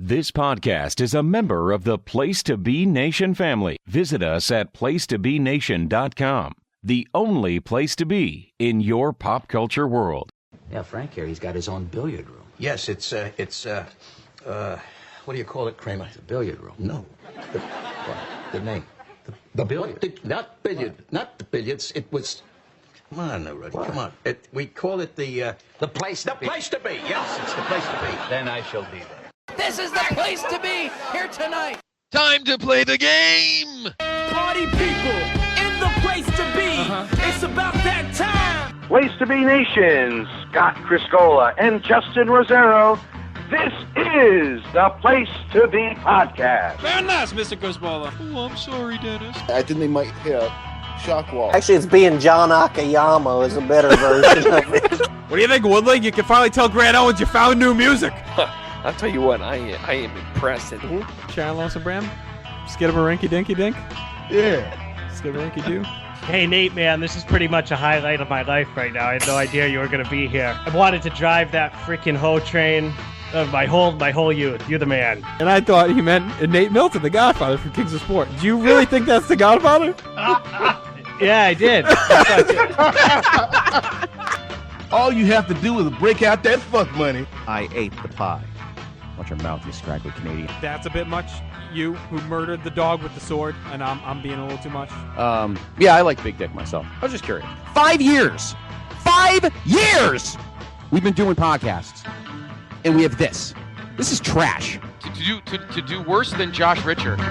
This podcast is a member of the Place to Be Nation family. Visit us at placetobenation.com, the only place to be in your pop culture world. Yeah, Frank here, he's got his own billiard room. Yes, it's what do you call it, Kramer? The billiard room. No. The name. The billiard. Not the billiards. It was. Come on, Rudy. Come on. We call it the place to be. The place to be. Yes, it's the place to be. Then I shall be there. This is the place to be here tonight. Time to play the game. Party people in the place to be. It's about that time. Place to Be Nation, Scott Criscola and Justin Rosero. This is the Place to Be Podcast. Very nice, Mr. Criscola. Oh, I'm sorry, Dennis. I think they might hit a shock wall. Actually, it's being John Akiyama is a better version of it. What do you think, Woodley? You can finally tell Grant Owens you found new music. I'll tell you what, I am impressed. Sharon Lawson Bram? Skidamarinky Dinky Dink? Yeah. Skidamarinky Doo? Hey, Nate, man, this is pretty much a highlight of my life right now. I had no idea you were going to be here. I wanted to drive that freaking hoe train of my whole youth. You're the man. And I thought he meant Nate Milton, the Godfather from Kings of Sport. Do you really think that's the Godfather? Yeah, I did. All you have to do is break out that fuck money. I ate the pie. Watch your mouth, you scraggly Canadian. That's a bit much. You, who murdered the dog with the sword, and I'm being a little too much. Yeah, I like Big Dick myself. I was just curious. 5 years! 5 years! We've been doing podcasts. And we have this. This is trash. To do worse than Josh Richard.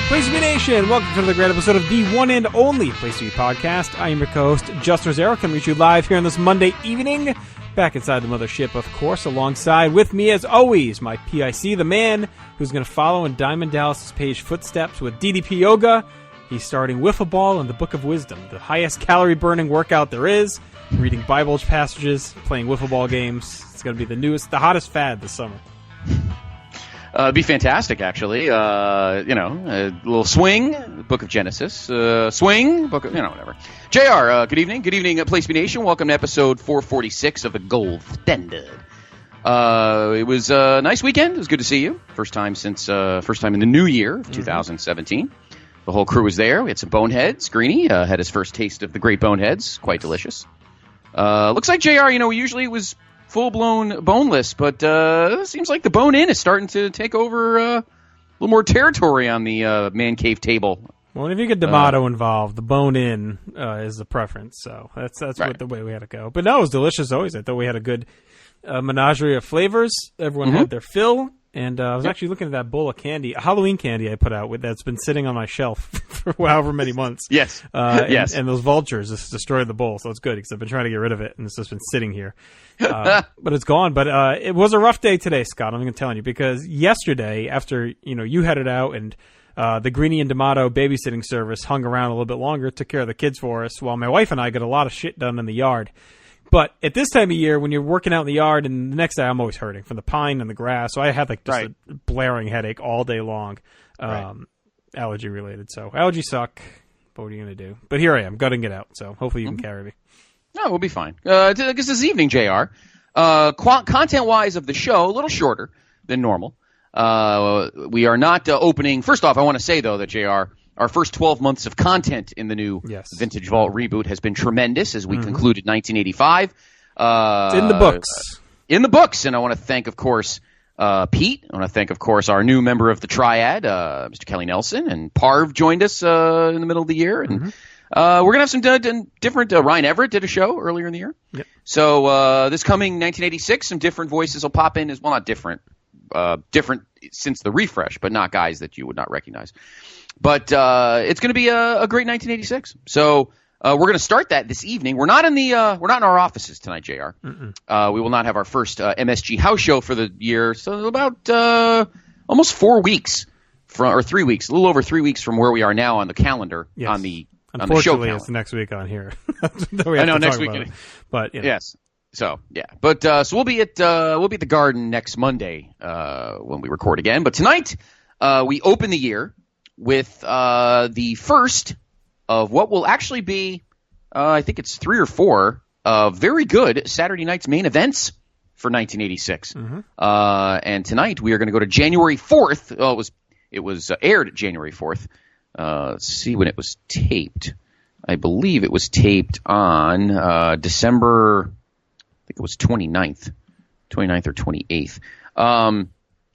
Place to Be Nation, welcome to the great episode of the one and only Place to Be Podcast. I am your co-host, Justin Rosero, coming to you live here on this Monday evening, back inside the mothership, of course, alongside with me, as always, my PIC, the man who's going to follow in Diamond Dallas's page footsteps with DDP Yoga. He's starting Wiffle Ball and the Book of Wisdom, the highest calorie-burning workout there is, reading Bible passages, playing Wiffle Ball games. It's going to be the hottest fad this summer. It'd be fantastic, actually. A little swing, Book of Genesis. Swing, Book of, whatever. JR, good evening. Good evening, Place to Be Nation. Welcome to episode 446 of the Gold Standard. It was a nice weekend. It was good to see you. First time in the new year of 2017. The whole crew was there. We had some boneheads. Greeny had his first taste of the great boneheads. Quite delicious. Looks like JR, usually was full-blown boneless, but it seems like the bone-in is starting to take over a little more territory on the man cave table. Well, if you get D'Amato involved, the bone-in is the preference, so that's right. the way we had to go. But no, it was delicious always. I thought we had a good menagerie of flavors. Everyone had their fill, and I was actually looking at that bowl of candy, Halloween candy I put out that's been sitting on my shelf for however many months. Yes. Yes. And those vultures just destroyed the bowl, so it's good because I've been trying to get rid of it, and it's just been sitting here. But it's gone. But it was a rough day today, Scott, I'm going to tell you, because yesterday, after you headed out and the Greeny and D'Amato babysitting service hung around a little bit longer, took care of the kids for us, while my wife and I got a lot of shit done in the yard. But at this time of year, when you're working out in the yard, and the next day I'm always hurting from the pine and the grass, so I had a blaring headache all day long, allergy related. So allergies suck, but what are you going to do? But here I am, gutting it out, so hopefully you can carry me. No, we'll be fine. Because this evening, JR, content-wise of the show, a little shorter than normal. We are not opening. First off, I want to say, though, that JR, our first 12 months of content in the new Vintage Vault reboot has been tremendous as we concluded 1985. It's in the books. In the books. And I want to thank, of course, Pete. I want to thank, of course, our new member of the Triad, Mr. Kelly Nelson. And Parv joined us in the middle of the year. And we're going to have some different. Ryan Everett did a show earlier in the year. Yep. So this coming 1986, some different voices will pop in. Well, not different. Different since the refresh, but not guys that you would not recognize. But it's going to be a great 1986. So we're going to start that this evening. We're not in our offices tonight, JR. We will not have our first MSG house show for the year. So about almost 4 weeks or 3 weeks, a little over 3 weeks from where we are now on the calendar on the on the show Unfortunately, calendar. it's next week on here. I know next week. But yes. So yeah, but so we'll be at the Garden next Monday when we record again. But tonight we open the year with the first of what will actually be, I think it's 3 or 4 very good Saturday night's main events for 1986. And tonight we are going to go to January 4th. Oh, it was aired January 4th. Let's see when it was taped. I believe it was taped on December. I think it was 29th or 28th. I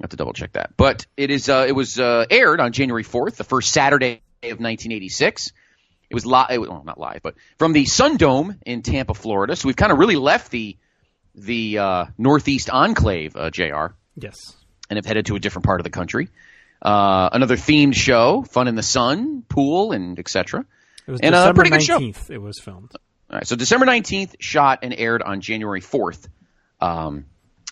have to double check that. But it was aired on January 4th, the first Saturday of 1986. It was live, well, not live, but from the Sun Dome in Tampa, Florida. So we've kind of really left the Northeast Enclave, JR. Yes. And have headed to a different part of the country. Another themed show, fun in the sun, pool, and etc. It was and December a pretty good 19th show. it was filmed. All right, so December 19th, shot and aired on January 4th, on,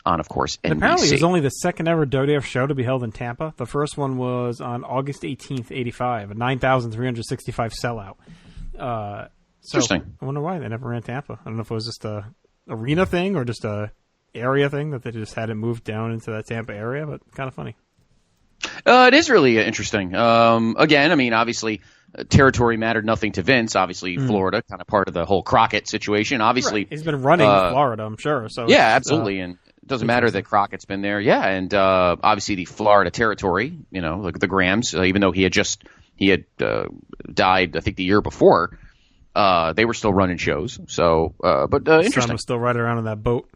of course, NBC. And apparently it was only the second ever WWF show to be held in Tampa. The first one was on August 18th, 85, a 9,365 sellout. Interesting. I wonder why they never ran Tampa. I don't know if it was just a arena thing or just a area thing that they just hadn't moved down into that Tampa area, but kind of funny. It is really interesting. Again, I mean, obviously, territory mattered nothing to Vince. Obviously, Florida, kind of part of the whole Crockett situation. Obviously, He's been running Florida, I'm sure. So yeah, absolutely, and it doesn't matter that Crockett's been there. Yeah, and obviously the Florida territory, like the Grahams, even though he had died, I think the year before, they were still running shows. So, but interesting. Son was still riding around on that boat.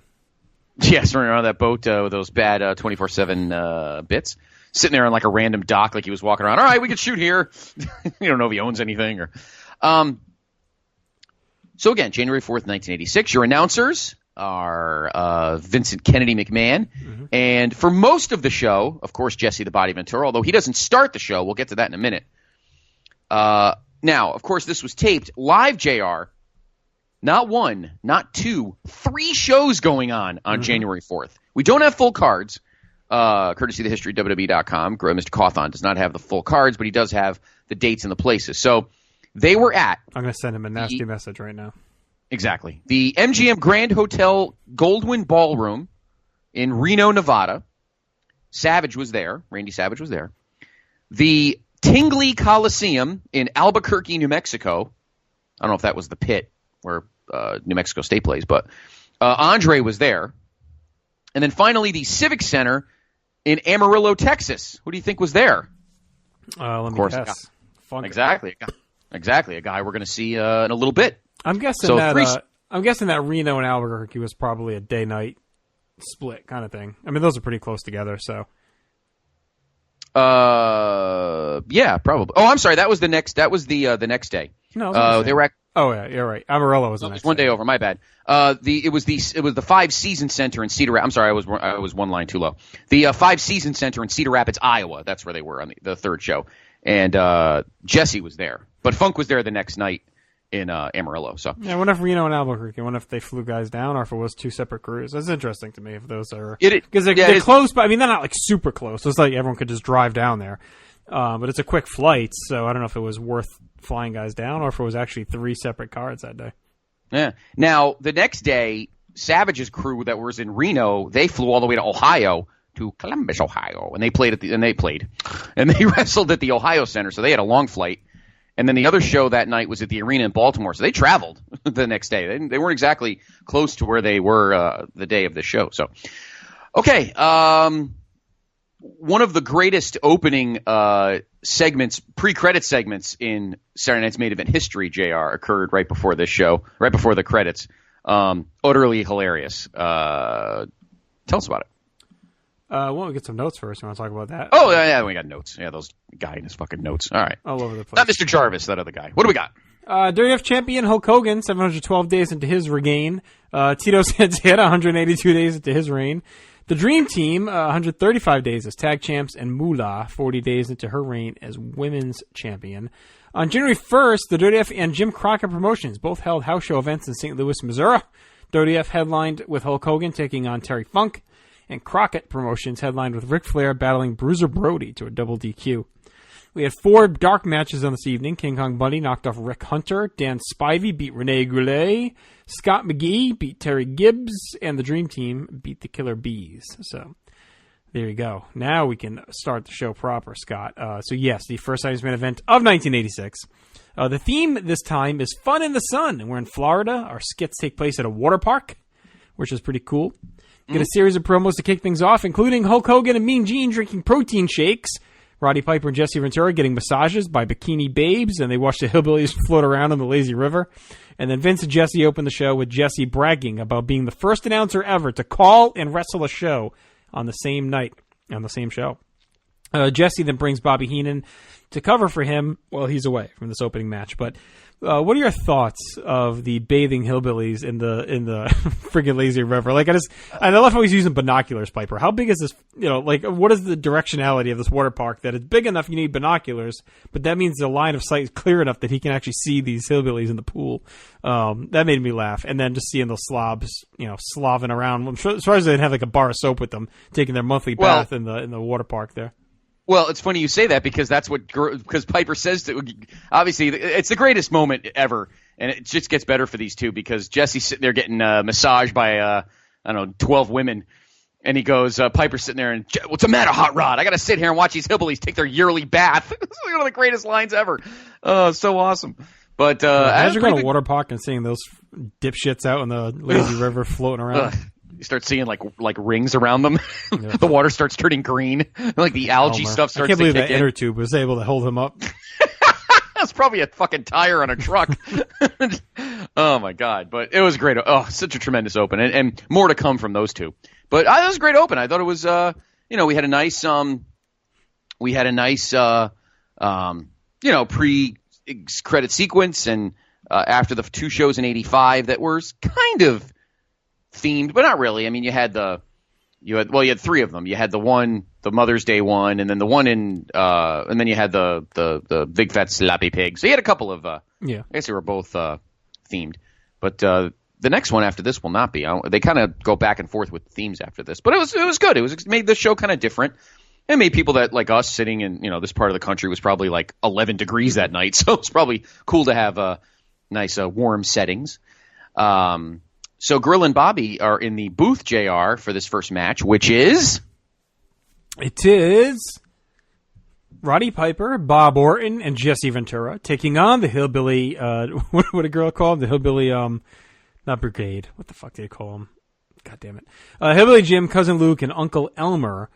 Yes, running around on that boat with those bad 24/7 bits. Sitting there on like a random dock, like he was walking around. All right, we can shoot here. You don't know if he owns anything. So again, January 4th, 1986. Your announcers are Vincent Kennedy McMahon. And for most of the show, of course, Jesse the Body Ventura, although he doesn't start the show. We'll get to that in a minute. Now, of course, this was taped live, JR. Not 1, not 2, 3 shows going on January 4th. We don't have full cards. Courtesy of the history.wwe.com. Mr. Cawthon does not have the full cards, but he does have the dates and the places. So they were at... I'm going to send him a nasty message right now. Exactly. The MGM Grand Hotel Goldwyn Ballroom in Reno, Nevada. Savage was there. Randy Savage was there. The Tingley Coliseum in Albuquerque, New Mexico. I don't know if that was the pit where New Mexico State plays, but Andre was there. And then finally the Civic Center in Amarillo, Texas. Who do you think was there? Let me guess. Exactly. A guy we're going to see in a little bit. I'm guessing that Reno and Albuquerque was probably a day-night split kind of thing. I mean, those are pretty close together, so. Yeah, probably. Oh, I'm sorry. That was the next day. No, they were at. Oh yeah, you're right. Amarillo was the next. One day over. My bad. It was the Five Seasons Center in Cedar Rapids. I'm sorry, I was one line too low. The Five Seasons Center in Cedar Rapids, Iowa. That's where they were on the third show, and Jesse was there, but Funk was there the next night in Amarillo. So yeah, I wonder if Reno and Albuquerque. I wonder if they flew guys down or if it was 2 separate crews. That's interesting to me. If those are because they're close, but I mean they're not like super close. It's like everyone could just drive down there. But it's a quick flight, so I don't know if it was worth flying guys down or if it was actually 3 separate cards that day. Yeah. Now, the next day, Savage's crew that was in Reno, they flew all the way to Ohio, to Columbus, Ohio, and they they wrestled at the Ohio Center, so they had a long flight. And then the other show that night was at the arena in Baltimore, so they traveled the next day. They weren't exactly close to where they were the day of the show. So, okay. One of the greatest opening segments, pre-credit segments in Saturday Night's Main Event history, JR, occurred right before this show, right before the credits. Utterly hilarious. Tell us about it. Well, we get some notes first. You want to talk about that? Oh, yeah, we got notes. Yeah, those guy and his fucking notes. All right. All over the place. Not Mr. Jarvis, that other guy. What do we got? WWF champion Hulk Hogan, 712 days into his regain. Tito Santana, 182 days into his reign. The Dream Team, 135 days as tag champs, and Moolah, 40 days into her reign as women's champion. On January 1st, the WWF and Jim Crockett Promotions both held house show events in St. Louis, Missouri. WWF headlined with Hulk Hogan taking on Terry Funk, and Crockett Promotions headlined with Ric Flair battling Bruiser Brody to a double DQ. We had 4 dark matches on this evening. King Kong Bundy knocked off Rick Hunter. Dan Spivey beat Rene Goulet. Scott McGee beat Terry Gibbs. And the Dream Team beat the Killer Bees. So there you go. Now we can start the show proper, Scott. So yes, the first Iron Man event of 1986. The theme this time is Fun in the Sun. And we're in Florida. Our skits take place at a water park, which is pretty cool. Get a series of promos to kick things off, including Hulk Hogan and Mean Gene drinking protein shakes. Roddy Piper and Jesse Ventura getting massages by bikini babes, and they watch the hillbillies float around on the lazy river. And then Vince and Jesse open the show with Jesse bragging about being the first announcer ever to call and wrestle a show on the same night, on the same show. Jesse then brings Bobby Heenan to cover for him while he's away from this opening match. But what are your thoughts of the bathing hillbillies in the friggin' lazy river? Like, I love how he's using binoculars, Piper. How big is this? What is the directionality of this water park that it's big enough you need binoculars, but that means the line of sight is clear enough that he can actually see these hillbillies in the pool. That made me laugh. And then just seeing those slobs, slobbing around. I'm sure, as far as they'd have like a bar of soap with them, taking their monthly bath in the water park there. Well, it's funny you say that because because Piper says that obviously it's the greatest moment ever, and it just gets better for these two because Jesse's sitting there getting massaged by 12 women, and he goes, Piper's sitting there and what's the matter, Hot Rod? I got to sit here and watch these hillbillies take their yearly bath. It's one of the greatest lines ever. So awesome. But as you're going to a water park and seeing those dipshits out in the lazy river floating around. You start seeing like rings around them. Yeah. The water starts turning green. Like the algae stuff starts to kick in. I can't believe that inner tube was able to hold him up. That's probably a fucking tire on a truck. Oh my God. But it was great. Oh, such a tremendous open. And more to come from those two. But it was a great open. I thought it was, we had a nice, pre-credit sequence. And after the 2 shows in 85 that were kind of themed, but not really. I mean, you had 3 of them. You had the Mother's Day one, and then the one and then you had the big fat slappy pig. So you had a couple of, I guess they were both themed, but the next one after this will not be. They kind of go back and forth with themes after this, but it was good. It made the show kind of different. It made people that like us sitting in this part of the country was probably like 11 degrees that night, so it's probably cool to have nice warm settings. So Grill and Bobby are in the booth, JR, for this first match, which is? It is Roddy Piper, Bob Orton, and Jesse Ventura taking on the Hillbilly, what did a girl call him? The Hillbilly, not Brigade. What the fuck did they call him? God damn it. Hillbilly Jim, Cousin Luke, and Uncle Elmer.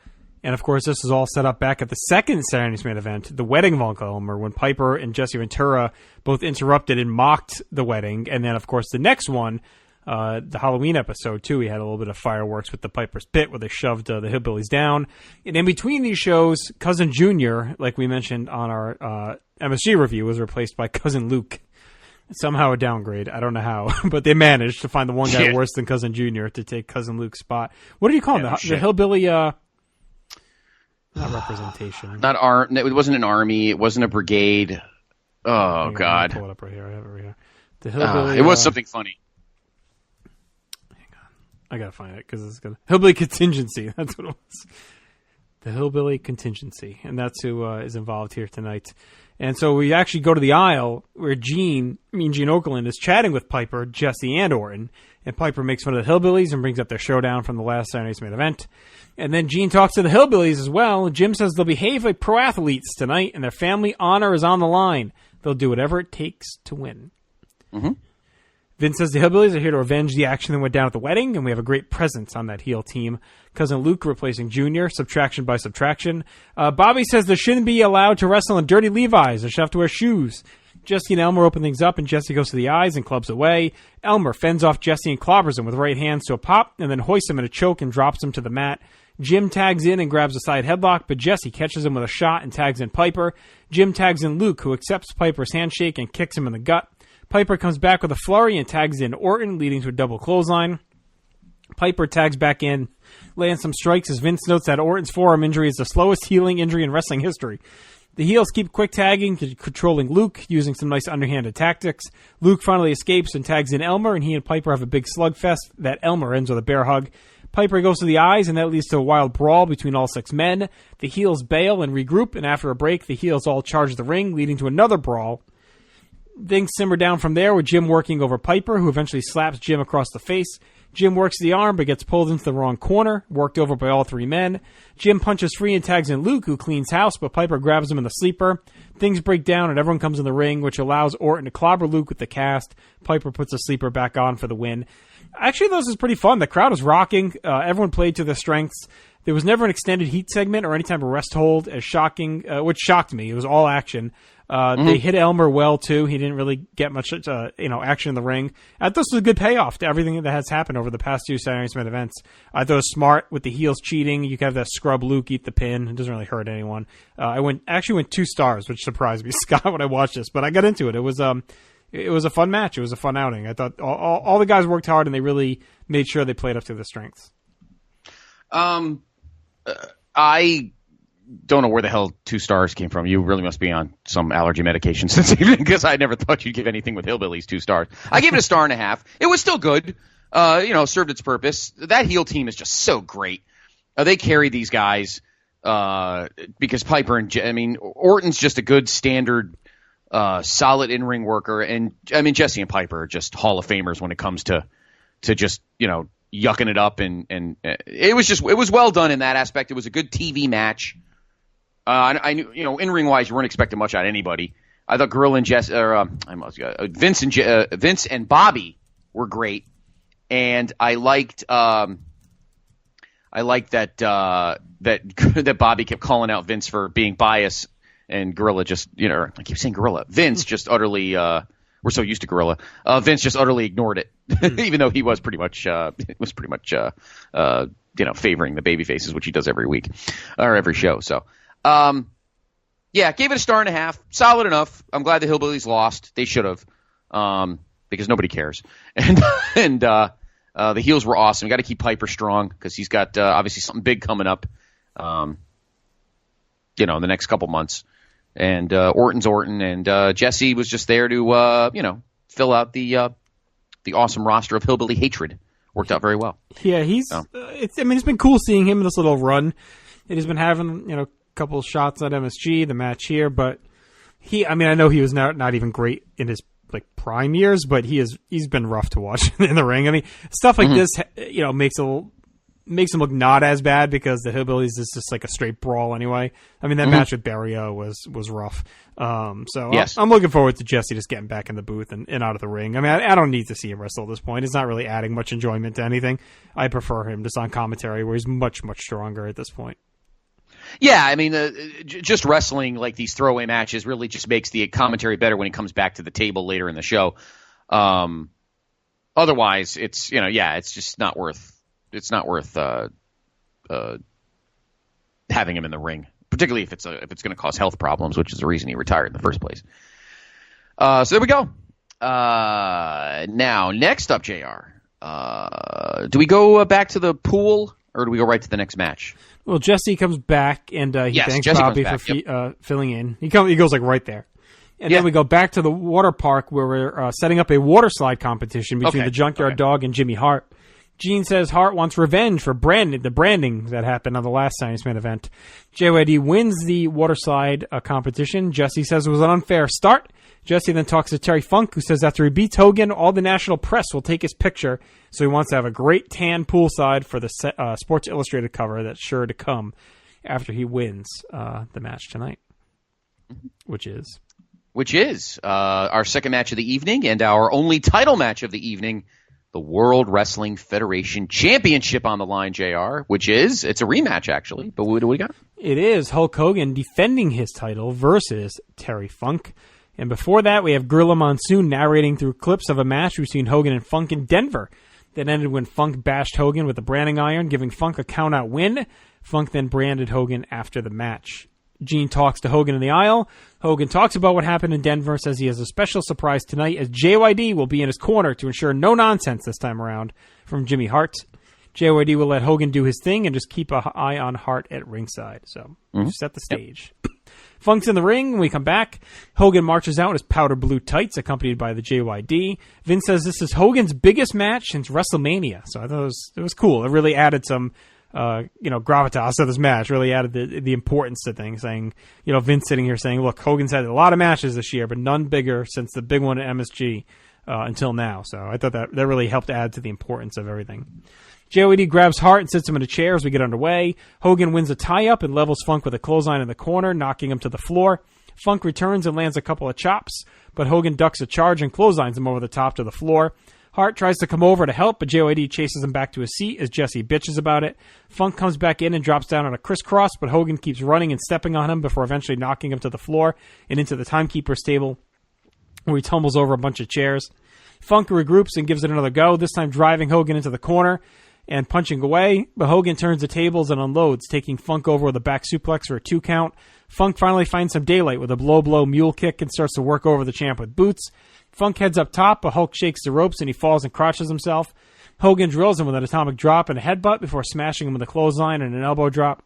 And, of course, this is all set up back at the second Saturday Night's Main Event, the wedding of Uncle Elmer, when Piper and Jesse Ventura both interrupted and mocked the wedding. And then, of course, the next one, the Halloween episode, too, we had a little bit of fireworks with the Piper's Pit where they shoved the hillbillies down. And in between these shows, Cousin Junior, like we mentioned on our MSG review, was replaced by Cousin Luke. Somehow a downgrade. I don't know how. But they managed to find the one guy worse than Cousin Junior to take Cousin Luke's spot. What do you call him? The hillbilly... not representation. It wasn't an army. It wasn't a brigade. Oh, God. Pull it up right here. I have it right here. The hillbilly... it was something funny. I gotta find it because it's gonna Hillbilly Contingency. That's what it was. The Hillbilly Contingency, and that's who is involved here tonight. And so we actually go to the aisle where Gene Okerlund is chatting with Piper, Jesse, and Orton. And Piper makes fun of the Hillbillies and brings up their showdown from the last Saturday Night's Main Event. And then Gene talks to the Hillbillies as well. Jim says they'll behave like pro athletes tonight, and their family honor is on the line. They'll do whatever it takes to win. Mm-hmm. Vince says the Hillbillies are here to avenge the action that went down at the wedding, and we have a great presence on that heel team. Cousin Luke replacing Junior, subtraction by subtraction. Bobby says they shouldn't be allowed to wrestle in dirty Levi's. They should have to wear shoes. Jesse and Elmer open things up, and Jesse goes to the eyes and clubs away. Elmer fends off Jesse and clobbers him with right hands to a pop, and then hoists him in a choke and drops him to the mat. Jim tags in and grabs a side headlock, but Jesse catches him with a shot and tags in Piper. Jim tags in Luke, who accepts Piper's handshake and kicks him in the gut. Piper comes back with a flurry and tags in Orton, leading to a double clothesline. Piper tags back in, lands some strikes as Vince notes that Orton's forearm injury is the slowest healing injury in wrestling history. The heels keep quick tagging, controlling Luke, using some nice underhanded tactics. Luke finally escapes and tags in Elmer, and he and Piper have a big slugfest that Elmer ends with a bear hug. Piper goes to the eyes, and that leads to a wild brawl between all 6 men. The heels bail and regroup, and after a break, the heels all charge the ring, leading to another brawl. Things simmer down from there with Jim working over Piper, who eventually slaps Jim across the face. Jim works the arm, but gets pulled into the wrong corner, worked over by all 3 men. Jim punches free and tags in Luke, who cleans house, but Piper grabs him in the sleeper. Things break down, and everyone comes in the ring, which allows Orton to clobber Luke with the cast. Piper puts the sleeper back on for the win. Actually, this was pretty fun. The crowd was rocking. Everyone played to their strengths. There was never an extended heat segment or any type of rest hold, as shocking, which shocked me. It was all action. They hit Elmer well, too. He didn't really get much action in the ring. I thought this was a good payoff to everything that has happened over the past 2 Saturday Night Smackdown events. I thought it was smart with the heels cheating. You can have that scrub Luke eat the pin. It doesn't really hurt anyone. I went 2 stars, which surprised me, Scott, when I watched this. But I got into it. It was a fun match. It was a fun outing. I thought all the guys worked hard, and they really made sure they played up to their strengths. I don't know where the hell 2 stars came from. You really must be on some allergy medication this evening, because I never thought you'd give anything with Hillbillies 2 stars. I gave it 1.5 stars. It was still good. Served its purpose. That heel team is just so great. They carry these guys because Piper and Orton's just a good standard, solid in-ring worker, and Jesse and Piper are just Hall of Famers when it comes to just yucking it up, and it was well done in that aspect. It was a good TV match. I knew, in-ring wise, you weren't expecting much out of anybody. I thought Gorilla and Vince and Bobby were great, and I liked that Bobby kept calling out Vince for being biased, and Gorilla just, I keep saying Gorilla. Vince just utterly, we're so used to Gorilla. Vince just utterly ignored it, even though he was pretty much favoring the baby faces, which he does every week or every show. So. Gave it 1.5 stars. Solid enough. I'm glad the Hillbillies lost. They should have, because nobody cares. And the heels were awesome. Got to keep Piper strong because he's got obviously something big coming up. In the next couple months. And Orton's Orton, and Jesse was just there to fill out the awesome roster of hillbilly hatred. Worked out very well. Yeah, it's been cool seeing him in this little run. He's been having couple of shots at MSG, the match here, but I know he was not even great in his prime years, but he's been rough to watch in the ring. Stuff like this, makes him look not as bad because the Hillbillies is just a straight brawl anyway. That match with Barrio was rough. Yes. I'm looking forward to Jesse just getting back in the booth and out of the ring. I don't need to see him wrestle at this point. It's not really adding much enjoyment to anything. I prefer him just on commentary where he's much, much stronger at this point. Yeah, just wrestling like these throwaway matches really just makes the commentary better when it comes back to the table later in the show. Otherwise, it's it's just not worth. It's not worth having him in the ring, particularly if it's going to cause health problems, which is the reason he retired in the first place. So there we go. Now, next up, JR. Do we go back to the pool, or do we go right to the next match? Well, Jesse comes back, and he thanks Jesse Bobby for filling in. He goes right there. And then we go back to the water park where we're setting up a water slide competition between the Junkyard Dog and Jimmy Hart. Gene says Hart wants revenge for the branding that happened on the last Science Man event. JYD wins the water slide competition. Jesse says it was an unfair start. Jesse then talks to Terry Funk, who says after he beats Hogan, all the national press will take his picture. So he wants to have a great tan poolside for the Sports Illustrated cover that's sure to come after he wins the match tonight, which is our second match of the evening and our only title match of the evening. The World Wrestling Federation Championship on the line, JR, it's a rematch, actually. But what do we got? It is Hulk Hogan defending his title versus Terry Funk. And before that, we have Gorilla Monsoon narrating through clips of a match between Hogan and Funk in Denver that ended when Funk bashed Hogan with a branding iron, giving Funk a count-out win. Funk then branded Hogan after the match. Gene talks to Hogan in the aisle. Hogan talks about what happened in Denver, says he has a special surprise tonight as JYD will be in his corner to ensure no nonsense this time around from Jimmy Hart. JYD will let Hogan do his thing and just keep an eye on Hart at ringside. So, set the stage. Funk's in the ring. When we come back, Hogan marches out in his powder blue tights, accompanied by the JYD. Vince says this is Hogan's biggest match since WrestleMania. So I thought it was cool. It really added some, gravitas to this match. Really added the importance to things. Saying, Vince sitting here saying, look, Hogan's had a lot of matches this year, but none bigger since the big one at MSG until now. So I thought that really helped add to the importance of everything. JOD grabs Hart and sits him in a chair as we get underway. Hogan wins a tie-up and levels Funk with a clothesline in the corner, knocking him to the floor. Funk returns and lands a couple of chops, but Hogan ducks a charge and clotheslines him over the top to the floor. Hart tries to come over to help, but JOD chases him back to his seat as Jesse bitches about it. Funk comes back in and drops down on a crisscross, but Hogan keeps running and stepping on him before eventually knocking him to the floor and into the timekeeper's table, where he tumbles over a bunch of chairs. Funk regroups and gives it another go, this time driving Hogan into the corner and punching away, but Hogan turns the tables and unloads, taking Funk over with a back suplex for a 2 count. Funk finally finds some daylight with a blow mule kick and starts to work over the champ with boots. Funk heads up top, but Hulk shakes the ropes and he falls and crotches himself. Hogan drills him with an atomic drop and a headbutt before smashing him with a clothesline and an elbow drop.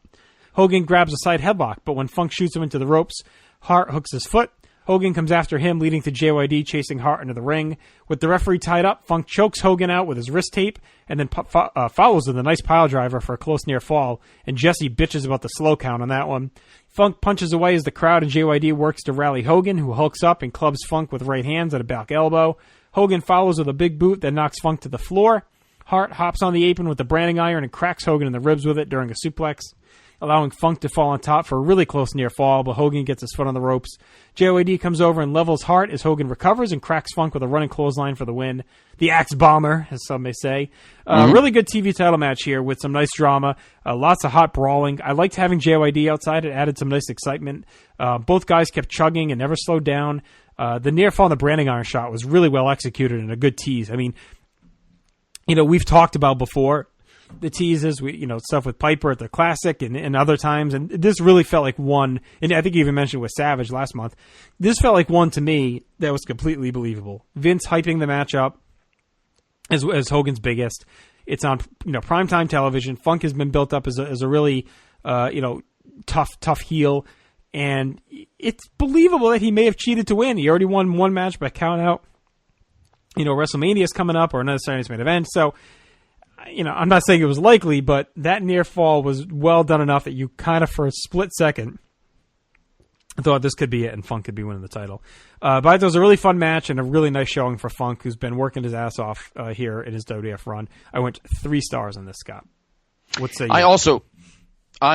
Hogan grabs a side headlock, but when Funk shoots him into the ropes, Hart hooks his foot. Hogan comes after him, leading to JYD chasing Hart into the ring. With the referee tied up, Funk chokes Hogan out with his wrist tape and then follows with a nice pile driver for a close near fall, and Jesse bitches about the slow count on that one. Funk punches away as the crowd and JYD works to rally Hogan, who hulks up and clubs Funk with right hands and a back elbow. Hogan follows with a big boot that knocks Funk to the floor. Hart hops on the apron with the branding iron and cracks Hogan in the ribs with it during a suplex, allowing Funk to fall on top for a really close near fall, but Hogan gets his foot on the ropes. JOD comes over and levels Hart as Hogan recovers and cracks Funk with a running clothesline for the win. The Axe Bomber, as some may say. Really good TV title match here with some nice drama, lots of hot brawling. I liked having JYD outside. It added some nice excitement. Both guys kept chugging and never slowed down. The near fall and the branding iron shot was really well executed and a good tease. I mean, we've talked about before the teases, stuff with Piper at the Classic and other times, and this really felt like one, and I think you even mentioned with Savage last month, this felt like one to me that was completely believable. Vince hyping the match up as Hogan's biggest. It's on primetime television. Funk has been built up as a really tough heel, and it's believable that he may have cheated to win. He already won one match by count out. WrestleMania is coming up, or another Saturday Night's Main Event, so I'm not saying it was likely, but that near fall was well done enough that you kind of, for a split second, thought this could be it and Funk could be winning the title. But it was a really fun match and a really nice showing for Funk, who's been working his ass off here in his WWF run. I went 3 stars on this, Scott. What say you? I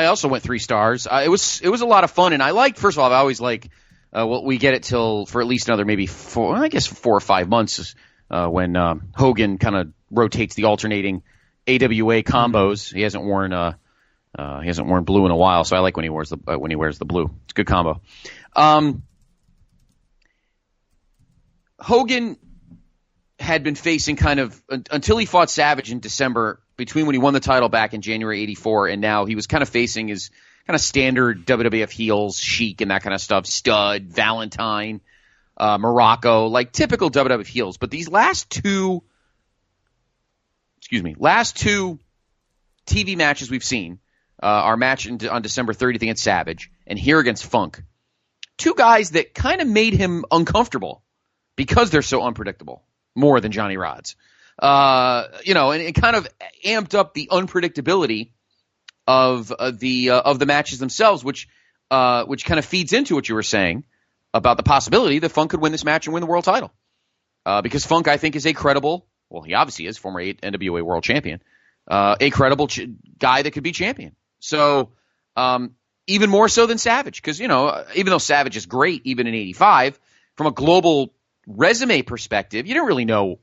also went 3 stars. It was a lot of fun, and I liked, first of all, I always like, we get it till for at least another maybe 4 or 5 months when Hogan kind of rotates the alternating AWA combos. He hasn't worn blue in a while, so I like when he wears the blue. It's a good combo. Hogan had been facing kind of until he fought Savage in December, between when he won the title back in January '84 and now, he was kind of facing his kind of standard WWF heels, Sheik and that kind of stuff, Stud, Valentine, Muraco, like typical WWF heels. But these last two TV matches we've seen, our match on December 30th against Savage and here against Funk, 2 guys that kind of made him uncomfortable because they're so unpredictable, more than Johnny Rodz. And it kind of amped up the unpredictability of the matches themselves, which kind of feeds into what you were saying about the possibility that Funk could win this match and win the world title. Because Funk, I think, is a credible, well, he obviously is, former NWA world champion, a credible guy that could be champion. So even more so than Savage, because, even though Savage is great, even in '85, from a global resume perspective, you didn't really know.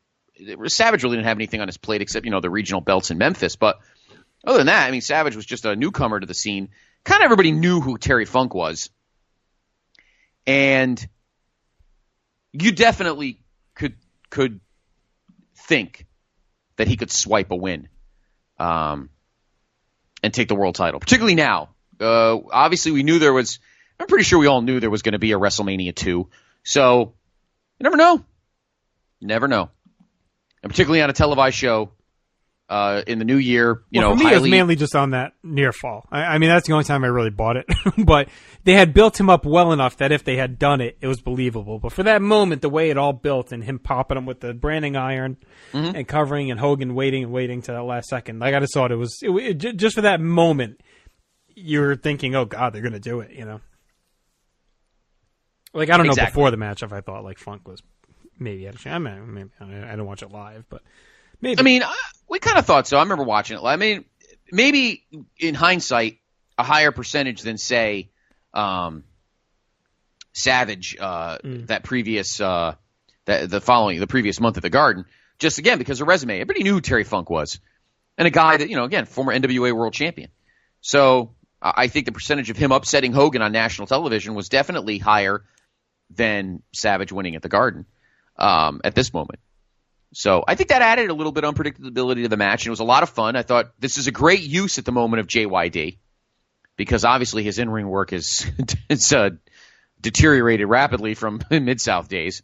Savage really didn't have anything on his plate except, the regional belts in Memphis. But other than that, I mean, Savage was just a newcomer to the scene. Kind of everybody knew who Terry Funk was. And you definitely could think that he could swipe a win and take the world title, particularly now. Obviously, I'm pretty sure we all knew there was going to be a WrestleMania 2. So, you never know. And particularly on a televised show, in the new year. For me, it was mainly just on that near fall. I mean, that's the only time I really bought it. But they had built him up well enough that if they had done it, it was believable. But for that moment, the way it all built and him popping him with the branding iron and covering and Hogan waiting to that last second, like I just thought it was just for that moment, you were thinking, oh, God, they're going to do it, Like, I don't know before the match if I thought, like, Funk was maybe had a chance. I didn't watch it live, but maybe. I mean, we kind of thought so. I remember watching it. I mean, maybe in hindsight, a higher percentage than, say, Savage that previous the previous month at the Garden, just again because of resume. Everybody knew who Terry Funk was, and a guy that again former NWA World Champion. So I think the percentage of him upsetting Hogan on national television was definitely higher than Savage winning at the Garden at this moment. So I think that added a little bit of unpredictability to the match, and it was a lot of fun. I thought this is a great use at the moment of JYD because obviously his in-ring work is deteriorated rapidly from Mid-South days.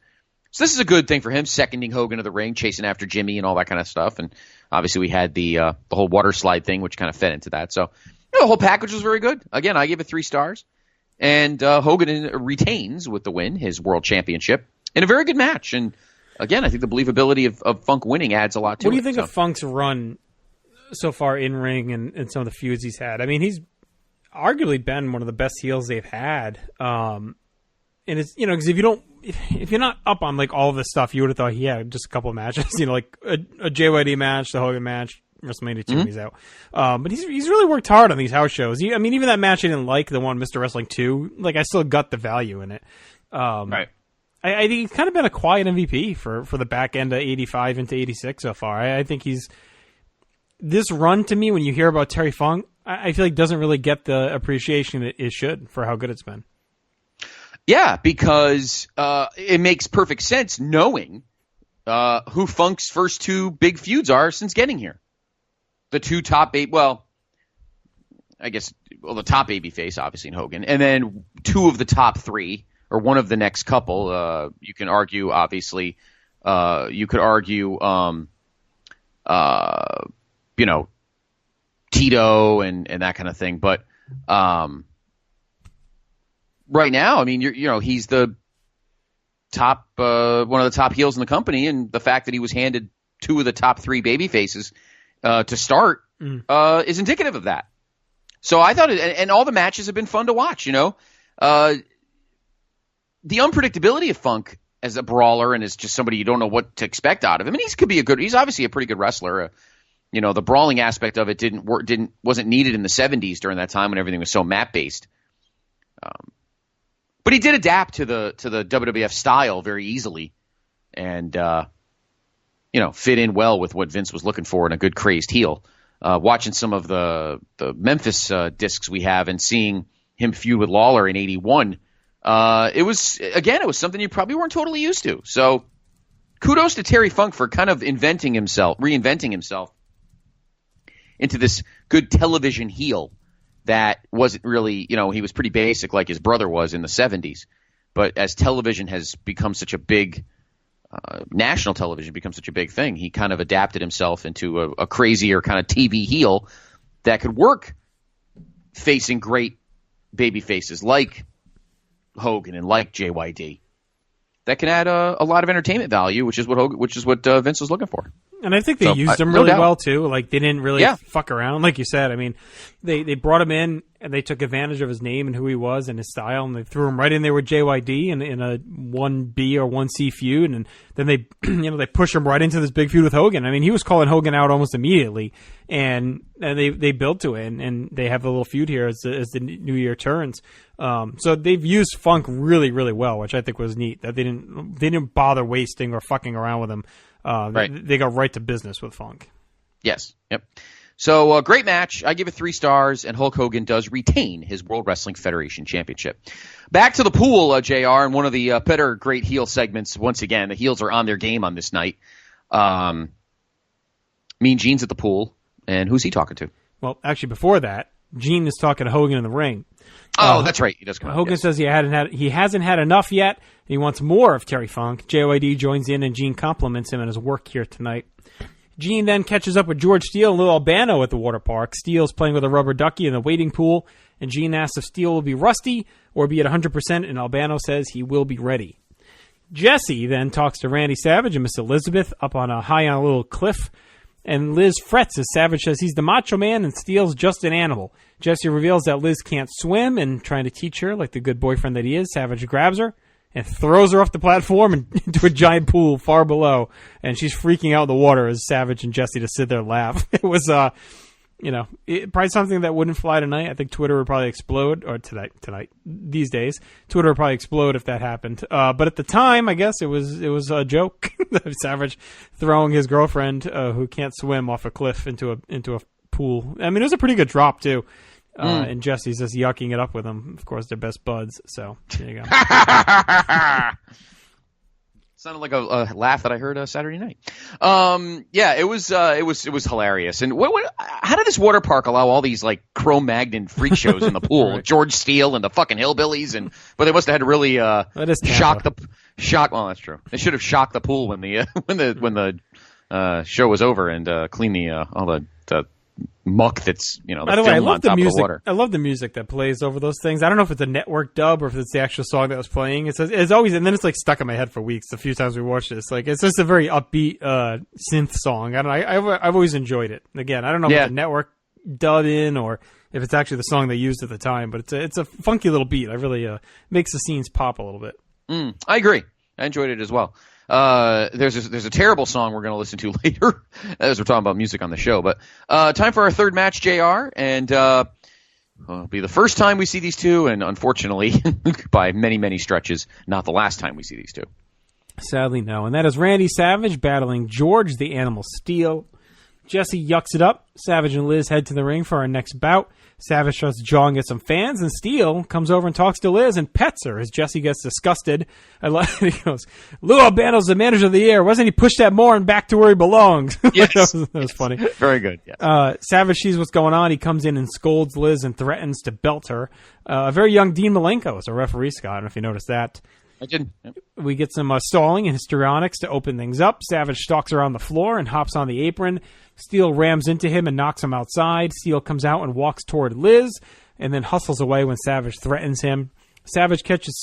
So this is a good thing for him, seconding Hogan to the ring, chasing after Jimmy and all that kind of stuff. And obviously we had the whole water slide thing, which kind of fed into that. So the whole package was very good. Again, I gave it 3 stars. And Hogan retains with the win his world championship in a very good match. And again, I think the believability of Funk winning adds a lot to it. What do you think of Funk's run so far in ring and some of the feuds he's had? I mean, he's arguably been one of the best heels they've had. And it's because if you're not up on like all of this stuff, you would have thought he had just a couple of matches. Like a JYD match, the Hogan match. WrestleMania 2 he's out. But he's really worked hard on these house shows. Even that match I didn't like, the one Mr. Wrestling 2, like I still got the value in it. Right. I think he's kind of been a quiet MVP for the back end of 85 into 86 so far. I think this run to me, when you hear about Terry Funk, I feel like doesn't really get the appreciation it should for how good it's been. Yeah, because it makes perfect sense knowing who Funk's first 2 big feuds are since getting here. The 2 top 8, the top babyface, obviously, in Hogan, and then 2 of the top 3, or one of the next couple. You can argue, obviously, Tito and that kind of thing. But right now, I mean, he's the top, one of the top heels in the company, and the fact that he was handed 2 of the top 3 babyfaces to start is indicative of that. So I thought and all the matches have been fun to watch, the unpredictability of Funk as a brawler and as just somebody you don't know what to expect out of him. I mean, he's obviously a pretty good wrestler. The brawling aspect of it wasn't needed in the 70s during that time when everything was so map based. But he did adapt to the WWF style very easily and fit in well with what Vince was looking for in a good crazed heel. Watching some of the Memphis discs we have and seeing him feud with Lawler in 81, it was something you probably weren't totally used to. So kudos to Terry Funk for kind of reinventing himself into this good television heel that wasn't really, he was pretty basic like his brother was in the 70s. But as television has become such a big national television becomes such a big thing, he kind of adapted himself into a crazier kind of TV heel that could work facing great baby faces like Hogan and like JYD. That can add a lot of entertainment value, which is what Vince was looking for. And I think they used him really well too. Like they didn't really fuck around, like you said. I mean, they brought him in and they took advantage of his name and who he was and his style, and they threw him right in there with JYD in a 1B or 1C feud, and then they they push him right into this big feud with Hogan. I mean, he was calling Hogan out almost immediately, and they built to it, and they have a little feud here as the new year turns. So they've used Funk really, really well, which I think was neat. That they didn't bother wasting or fucking around with him. Right. They got right to business with Funk. Yes. Yep. So great match. I give it 3 stars, and Hulk Hogan does retain his World Wrestling Federation Championship. Back to the pool, JR, and one of the better great heel segments. Once again, the heels are on their game on this night. Mean Gene's at the pool, and who's he talking to? Well, actually, before that, Gene is talking to Hogan in the ring. Oh, that's right. He does come Hogan says he hasn't had enough yet. He wants more of Terry Funk. JYD joins in, and Gene compliments him on his work here tonight. Gene then catches up with George Steele and Lou Albano at the water park. Steele's playing with a rubber ducky in the wading pool, and Gene asks if Steele will be rusty or be at 100%, and Albano says he will be ready. Jesse then talks to Randy Savage and Miss Elizabeth up on a little cliff, and Liz frets as Savage says he's the macho man and Steele's just an animal. Jesse reveals that Liz can't swim and trying to teach her like the good boyfriend that he is. Savage grabs her and throws her off the platform and into a giant pool far below, and she's freaking out in the water as Savage and Jesse just sit there and laugh. It was, probably something that wouldn't fly tonight. I think Twitter would probably explode, or tonight, these days, Twitter would probably explode if that happened. But at the time, I guess it was a joke. Savage throwing his girlfriend, who can't swim, off a cliff into a pool. I mean, it was a pretty good drop too. And Jesse's just yucking it up with him. Of course, they're best buds. So there you go. Sounded like a laugh that I heard Saturday night. Yeah, it was hilarious. And how did this water park allow all these like Cro-Magnon freak shows in the pool? Right. George Steele and the fucking hillbillies, but they must have had to really shock. Well, that's true. They should have shocked the pool when the show was over and clean all the muck that's By the way, I love the music. Water. I love the music that plays over those things. I don't know if it's a network dub or if it's the actual song that was playing. It's always, and then it's like stuck in my head for weeks. A few times we watched this, like it's just a very upbeat synth song. I've always enjoyed it. Again, I don't know if it's a network dub in or if it's actually the song they used at the time, but it's a funky little beat. I really makes the scenes pop a little bit. I agree. I enjoyed it as well. There's a terrible song we're going to listen to later as we're talking about music on the show. But time for our third match, JR, and it'll be the first time we see these two, and unfortunately, by many, many stretches, not the last time we see these two. Sadly, no. And that is Randy Savage battling George the Animal Steele. Jesse yucks it up. Savage and Liz head to the ring for our next bout. Savage starts jawing at some fans, and Steele comes over and talks to Liz and pets her as Jesse gets disgusted. He goes, Lou Albano's the manager of the year. Wasn't he pushed that more and back to where he belongs? Yes. that was funny. Very good. Yes. Savage sees what's going on. He comes in and scolds Liz and threatens to belt her. A very young Dean Malenko is a referee, Scott. I don't know if you noticed that. I didn't. Yep. We get some stalling and histrionics to open things up. Savage stalks around the floor and hops on the apron. Steele rams into him and knocks him outside. Steele comes out and walks toward Liz and then hustles away when Savage threatens him. Savage catches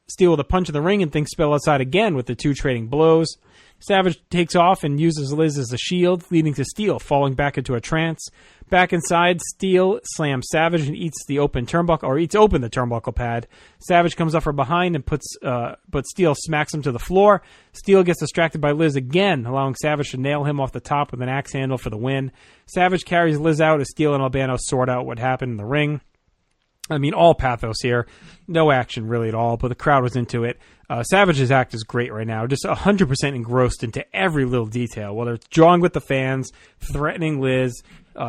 Steele with a punch in the ring and things spill outside again with the two trading blows. Savage takes off and uses Liz as a shield, leading to Steele falling back into a trance. Back inside, Steele slams Savage and eats open the turnbuckle pad. Savage comes up from behind and but Steele smacks him to the floor. Steele gets distracted by Liz again, allowing Savage to nail him off the top with an axe handle for the win. Savage carries Liz out as Steele and Albano sort out what happened in the ring. I mean, all pathos here. No action really at all, but the crowd was into it. Savage's act is great right now, just 100% engrossed into every little detail, whether it's jawing with the fans, threatening Liz,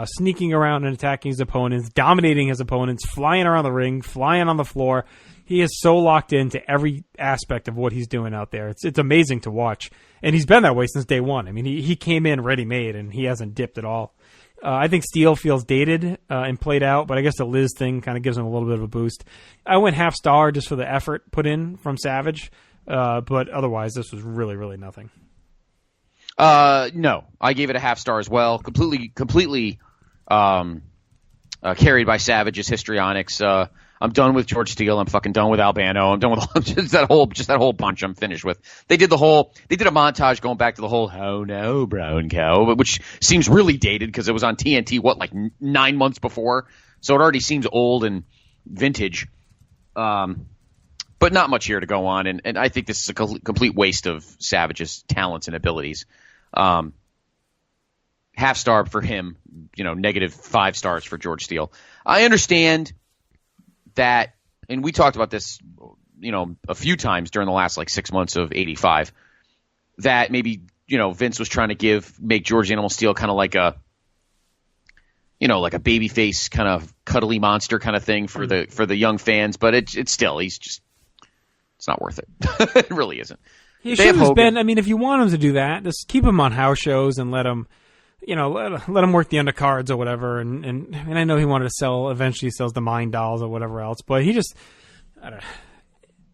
sneaking around and attacking his opponents, dominating his opponents, flying around the ring, flying on the floor. He is so locked into every aspect of what he's doing out there. It's amazing to watch. And he's been that way since day one. I mean, he came in ready-made, and he hasn't dipped at all. I think Steele feels dated and played out, but I guess the Liz thing kind of gives him a little bit of a boost. I went half star just for the effort put in from Savage, but otherwise this was really, really nothing. No, I gave it a half star as well. Completely carried by Savage's histrionics. I'm done with George Steele. I'm fucking done with Albano. I'm done with just that whole bunch. I'm finished with. They did a montage going back to the whole "Oh no, brown cow," which seems really dated because it was on TNT like 9 months before, so it already seems old and vintage. But not much here to go on, and I think this is a complete waste of Savage's talents and abilities. Half star for him, negative 5 stars for George Steele. I understand that, and we talked about this, a few times during the last 6 months of 85, that maybe, Vince was trying to make George Animal Steele kind of like a baby face kind of cuddly monster kind of thing for the young fans, but it's still, it's not worth it. It really isn't. He should have been, if you want him to do that, just keep him on house shows and let him, let him work the undercards or whatever. And I know he wanted to eventually sells the Mind Dolls or whatever else, but he just,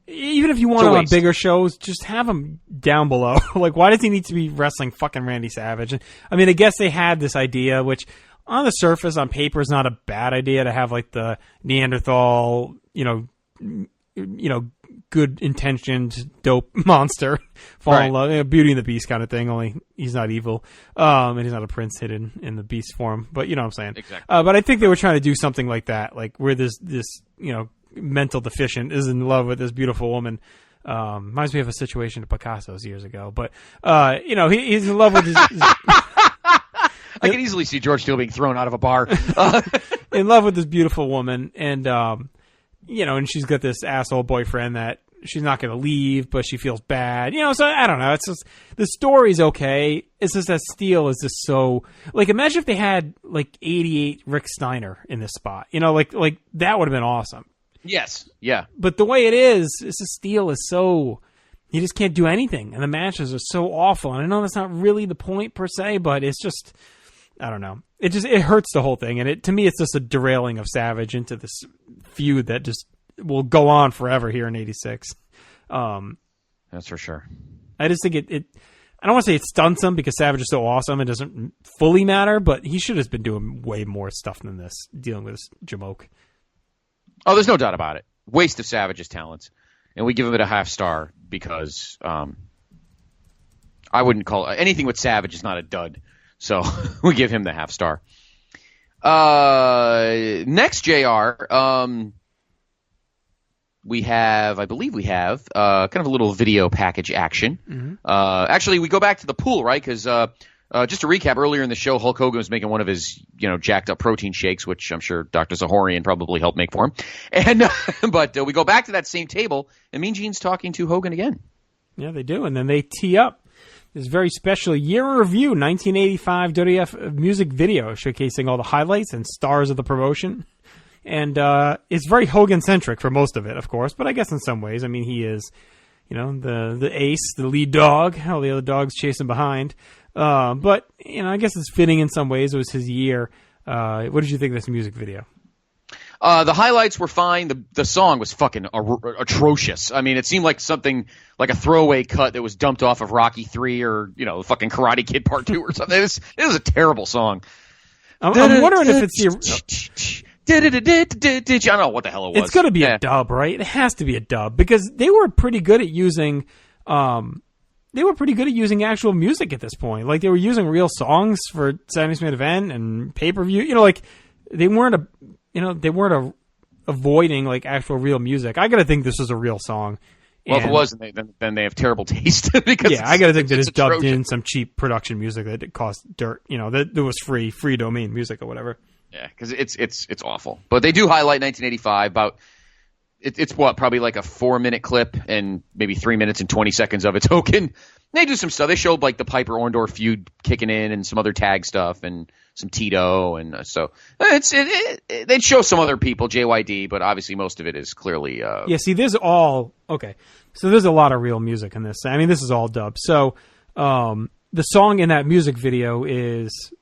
even if you want him on bigger shows, just have him down below. Like, why does he need to be wrestling fucking Randy Savage? And, I mean, I guess they had this idea, which on the surface, on paper, is not a bad idea to have like the Neanderthal, good intentioned dope monster fall in love, Beauty and the Beast kind of thing. Only he's not evil, and he's not a prince hidden in the Beast form. But you know what I'm saying. Exactly. But I think they were trying to do something like that, like where this mental deficient is in love with this beautiful woman. Reminds me of a situation at Picasso's years ago. But he's in love with his I can easily see George Steele being thrown out of a bar. In love with this beautiful woman, and and she's got this asshole boyfriend that she's not going to leave, but she feels bad. So I don't know. It's just, the story's okay. It's just that Steele is just so, like, imagine if they had like 88 Rick Steiner in this spot. Like that would have been awesome. Yes. Yeah. But the way it is Steele is so, he just can't do anything, and the matches are so awful. And I know that's not really the point per se, but it's just, I don't know. It hurts the whole thing, and to me, it's just a derailing of Savage into this feud that just will go on forever here in '86. That's for sure. I just think it I don't want to say it stunts him because Savage is so awesome. It doesn't fully matter, but he should have been doing way more stuff than this, dealing with this Jamoke. Oh, there's no doubt about it. Waste of Savage's talents, and we give him it a half star because I wouldn't call anything with Savage is not a dud. So we give him the half star. Next, JR, I believe we have kind of a little video package action. Mm-hmm. Actually, we go back to the pool, right? Because just to recap, earlier in the show, Hulk Hogan was making one of his, jacked up protein shakes, which I'm sure Dr. Zahorian probably helped make for him. And but we go back to that same table, and Mean Gene's talking to Hogan again. Yeah, they do, and then they tee up this very special year in review 1985 WWF music video showcasing all the highlights and stars of the promotion. And it's very Hogan-centric for most of it, of course, but I guess in some ways, I mean, he is, the ace, the lead dog, all the other dogs chasing behind. But, I guess it's fitting in some ways. It was his year. What did you think of this music video? The highlights were fine. The song was fucking atrocious. I mean, it seemed like something like a throwaway cut that was dumped off of Rocky 3 or, the fucking Karate Kid Part 2 or something. It was a terrible song. I'm wondering if it's the... I don't know what the hell it was. It's going to be a dub, right? It has to be a dub because they were pretty good at using actual music at this point. Like, they were using real songs for Saturday's Main Event and pay-per-view. They weren't avoiding like actual real music. I got to think this was a real song. Well, if it wasn't, then they have terrible taste. Because I got to think that it's dubbed in some cheap production music that it cost dirt. That it was free domain music or whatever. Yeah, because it's awful. But they do highlight 1985. It's probably like a 4-minute clip, and maybe 3 minutes and 20 seconds of it's Hogan. They do some stuff. They showed like the Piper Orndorff feud kicking in, and some other tag stuff, and some Tito, and so they show some other people, JYD, but obviously most of it is clearly. Yeah, see, there's all okay. So there's a lot of real music in this. I mean, this is all dubbed. So the song in that music video is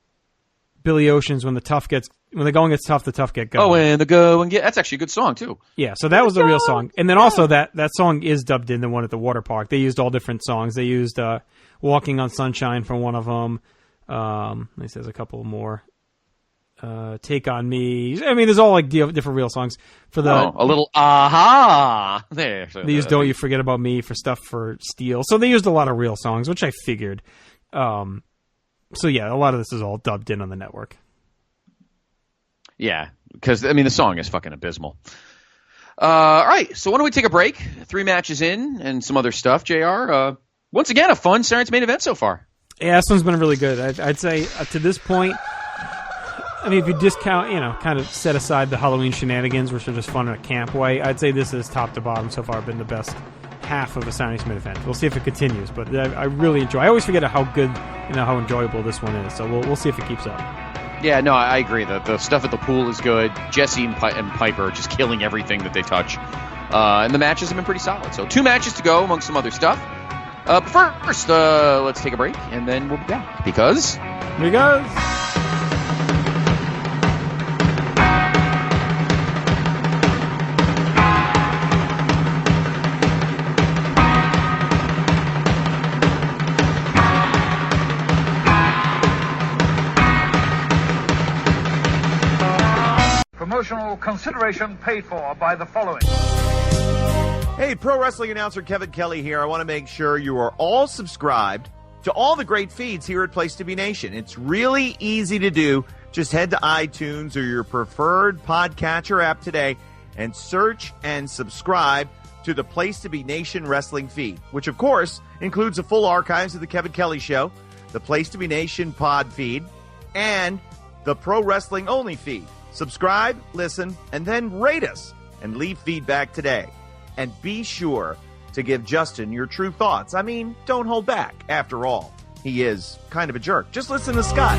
Billy Ocean's When the going gets tough, the tough get going. Oh, when the going get, that's actually a good song too. Yeah, so that was the real song. And then also that song is dubbed in the one at the water park. They used all different songs. They used Walking on Sunshine for one of them. He says a couple more. Take on Me. I mean, there's all like different real songs for the a little aha there. So they used Don't You Forget About Me for stuff for Steel. So they used a lot of real songs, which I figured. So yeah, a lot of this is all dubbed in on the network. Yeah, because I mean the song is fucking abysmal. All right, so why don't we take a break? 3 matches in and some other stuff. JR, once again, a fun Saturday's Main Event so far. Yeah, this one's been really good. I'd say to this point, I mean, if you discount, kind of set aside the Halloween shenanigans, which are just fun in a camp way, I'd say this is top to bottom so far been the best half of a Saturday's Main Event. We'll see if it continues, but I really enjoy. I always forget how good, how enjoyable this one is. So we'll see if it keeps up. Yeah, no, I agree. The stuff at the pool is good. Jesse and Piper are just killing everything that they touch, and the matches have been pretty solid. So 2 matches to go among some other stuff. But first, let's take a break, and then we'll be back because here he goes. promotional consideration paid for by the following. Hey, pro wrestling announcer Kevin Kelly here. I want to make sure you are all subscribed to all the great feeds here at Place to Be Nation. It's really easy to do. Just head to iTunes or your preferred podcatcher app today and search and subscribe to the Place to Be Nation wrestling feed, which of course includes the full archives of the Kevin Kelly Show, the Place to Be Nation pod feed, and the Pro Wrestling Only feed. Subscribe, listen, and then rate us and leave feedback today. And be sure to give Justin your true thoughts. I mean, don't hold back. After all, he is kind of a jerk. Just listen to Scott.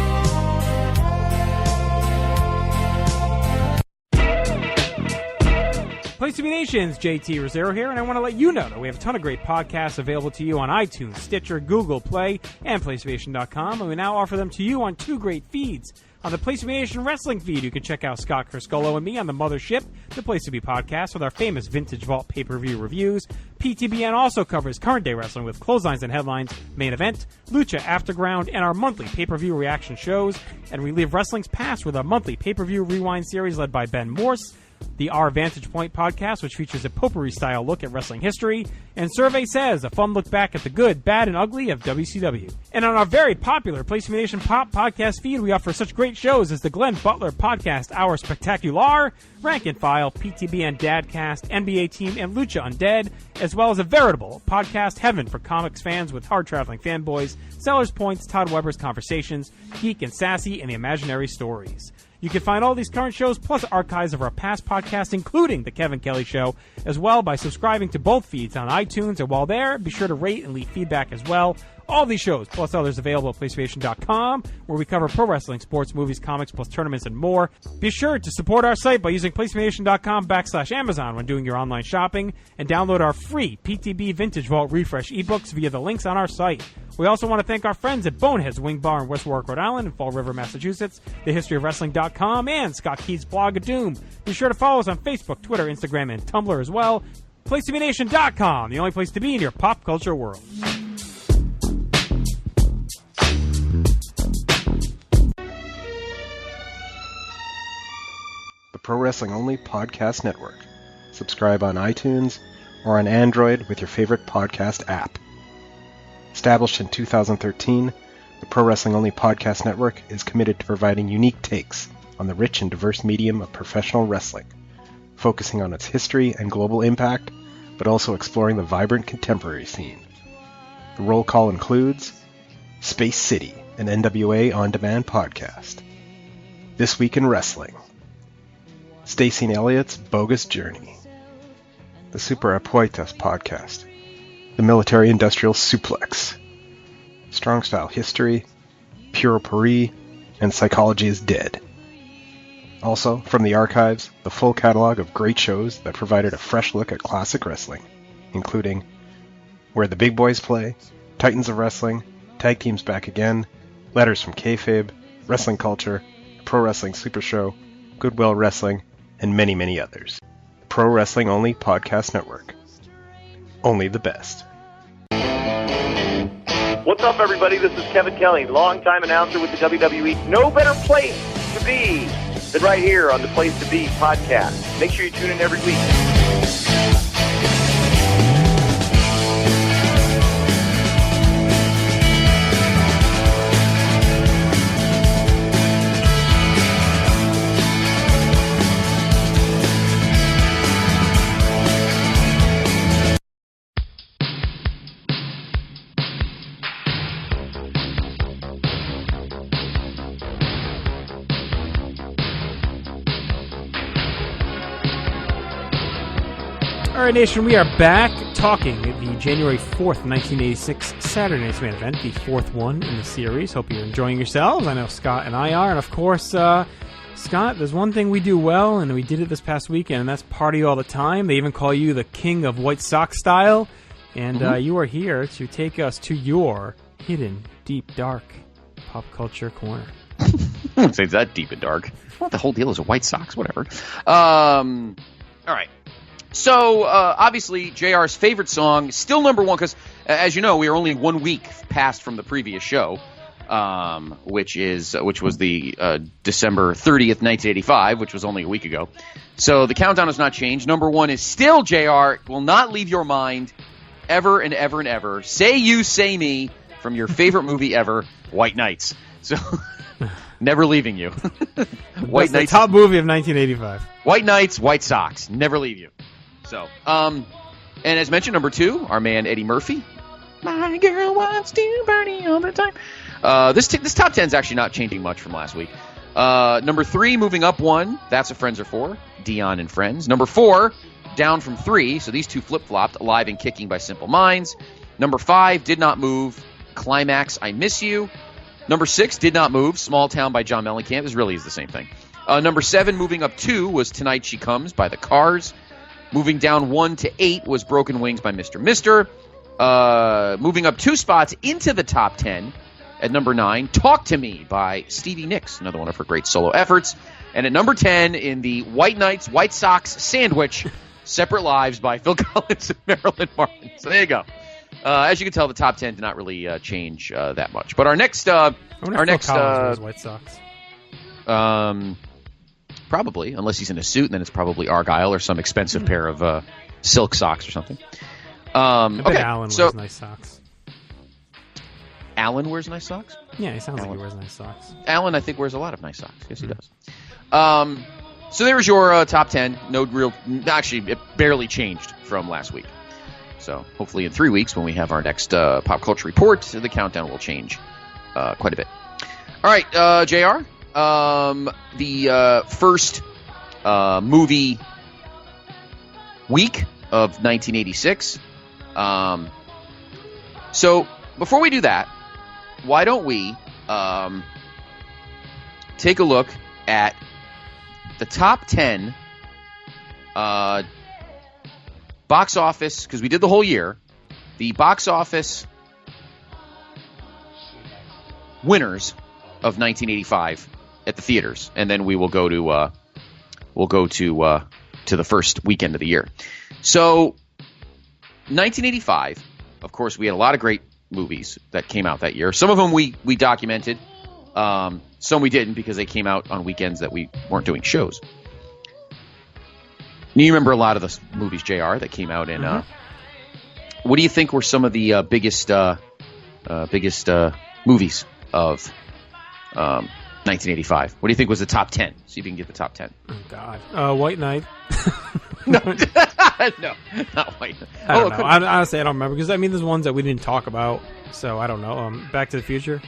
Place to Be Nation's JT Rosero here, and I want to let you know that we have a ton of great podcasts available to you on iTunes, Stitcher, Google Play, and PlayStation.com, and we now offer them to you on two great feeds. On the Place to Be Nation wrestling feed, you can check out Scott Criscolo and me on the Mothership, the Place to Be podcast, with our famous Vintage Vault pay-per-view reviews. PTBN also covers current day wrestling with clotheslines and headlines, main event, Lucha Afterground, and our monthly pay-per-view reaction shows. And relive wrestling's past with our monthly pay-per-view rewind series led by Ben Morse. The Our Vantage Point podcast, which features a potpourri-style look at wrestling history, and Survey Says, a fun look back at the good, bad, and ugly of WCW. And on our very popular Place to Be Nation Pop podcast feed, we offer such great shows as the Glenn Butler Podcast Hour Spectacular, Rank and File, PTBN Dadcast, NBA Team, and Lucha Undead, as well as a veritable podcast heaven for comics fans with hard-traveling fanboys, Sellers Points, Todd Weber's Conversations, Geek and Sassy, and the Imaginary Stories. You can find all these current shows plus archives of our past podcasts, including The Kevin Kelly Show, as well by subscribing to both feeds on iTunes. And while there, be sure to rate and leave feedback as well. All these shows, plus others available at PlayStation.com, where we cover pro wrestling, sports, movies, comics, plus tournaments, and more. Be sure to support our site by using PlayStation.com/Amazon when doing your online shopping, and download our free PTB Vintage Vault Refresh ebooks via the links on our site. We also want to thank our friends at Bonehead's Wing Bar in West Warwick, Rhode Island, and Fall River, Massachusetts, thehistoryofwrestling.com, and Scott Keith's blog of Doom. Be sure to follow us on Facebook, Twitter, Instagram, and Tumblr as well. PlaceToBeNation.com, the only place to be in your pop culture world. The Pro Wrestling Only Podcast Network. Subscribe on iTunes or on Android with your favorite podcast app. Established in 2013, the Pro Wrestling Only Podcast Network is committed to providing unique takes on the rich and diverse medium of professional wrestling, focusing on its history and global impact, but also exploring the vibrant contemporary scene. The roll call includes Space City, an NWA on-demand podcast, This Week in Wrestling, Stacey and Elliott's Bogus Journey, the Super Apuestas podcast, the Military Industrial Suplex, Strong Style History, Pure Paris, and Psychology is Dead. Also, from the archives, the full catalog of great shows that provided a fresh look at classic wrestling, including Where the Big Boys Play, Titans of Wrestling, Tag Teams Back Again, Letters from Kayfabe, Wrestling Culture, Pro Wrestling Super Show, Goodwill Wrestling, and many, many others. The Pro Wrestling Only Podcast Network. Only the best. What's up, everybody? This is Kevin Kelly, longtime announcer with the WWE. No better place to be than right here on the Place to Be podcast. Make sure you tune in every week. All right, Nation, we are back talking the January 4th, 1986 Saturday Night's Main Event, the fourth one in the series. Hope you're enjoying yourselves. I know Scott and I are. And, of course, Scott, there's one thing we do well, and we did it this past weekend, and that's party all the time. They even call you the king of White Sox style. And you are here to take us to your hidden, deep, dark pop culture corner. I wouldn't say it's that deep and dark. What the whole deal is a White Sox, whatever. All right. So, obviously, JR's favorite song, still number one, because, as you know, we are only 1 week past from the previous show. which was the December 30th, 1985, which was only a week ago. So the countdown has not changed. Number 1 is still JR. Will not leave your mind ever and ever and ever. Say You, Say Me from your favorite movie ever, White Knights. So never leaving you. White Knights, the top movie of 1985. White Knights, White Sox, never leave you. So, and as mentioned, number 2, our man Eddie Murphy. My girl wants to party all the time. This top 10 is actually not changing much from last week. Number 3, moving up 1, That's What Friends Are For, Dion and Friends. Number 4, down from 3, so these two flip-flopped, Alive and Kicking by Simple Minds. Number 5, did not move, Climax, I Miss You. Number 6, did not move, Small Town by John Mellencamp. This really is the same thing. Number 7, moving up 2, was Tonight She Comes by The Cars. Moving down 1 to 8 was Broken Wings by Mr. Mister. Moving up 2 spots into the top 10 at number 9, Talk to Me by Stevie Nicks, another one of her great solo efforts. And at number 10 in the White Knights, White Sox sandwich, Separate Lives by Phil Collins and Marilyn Martin. So there you go. As you can tell, the top 10 did not really change that much. But our next, White Sox. Probably, unless he's in a suit, and then it's probably Argyle or some expensive pair of silk socks or something. Okay, Alan wears nice socks. Alan wears nice socks? Yeah, he sounds like he wears nice socks. Alan, I think, wears a lot of nice socks. Yes, he does. So there was your top 10. Actually, it barely changed from last week. So hopefully in 3 weeks, when we have our next Pop Culture Report, the countdown will change quite a bit. All right, JR, the first movie week of 1986. So before we do that, why don't we take a look at the top 10 box office, because we did the whole year, the box office winners of 1985 at the theaters, and then we will go to the first weekend of the year. So 1985, of course, we had a lot of great movies that came out that year. Some of them we documented, some we didn't because they came out on weekends that we weren't doing shows. You remember a lot of the movies, JR, that came out in. What do you think were some of the biggest movies of 1985? What do you think was the top 10? See if you can get the top 10. Oh, God. White Knight. No, not White Knight. I don't know. Honestly, I don't remember. Because, I mean, there's ones that we didn't talk about. So, I don't know. Back to the Future?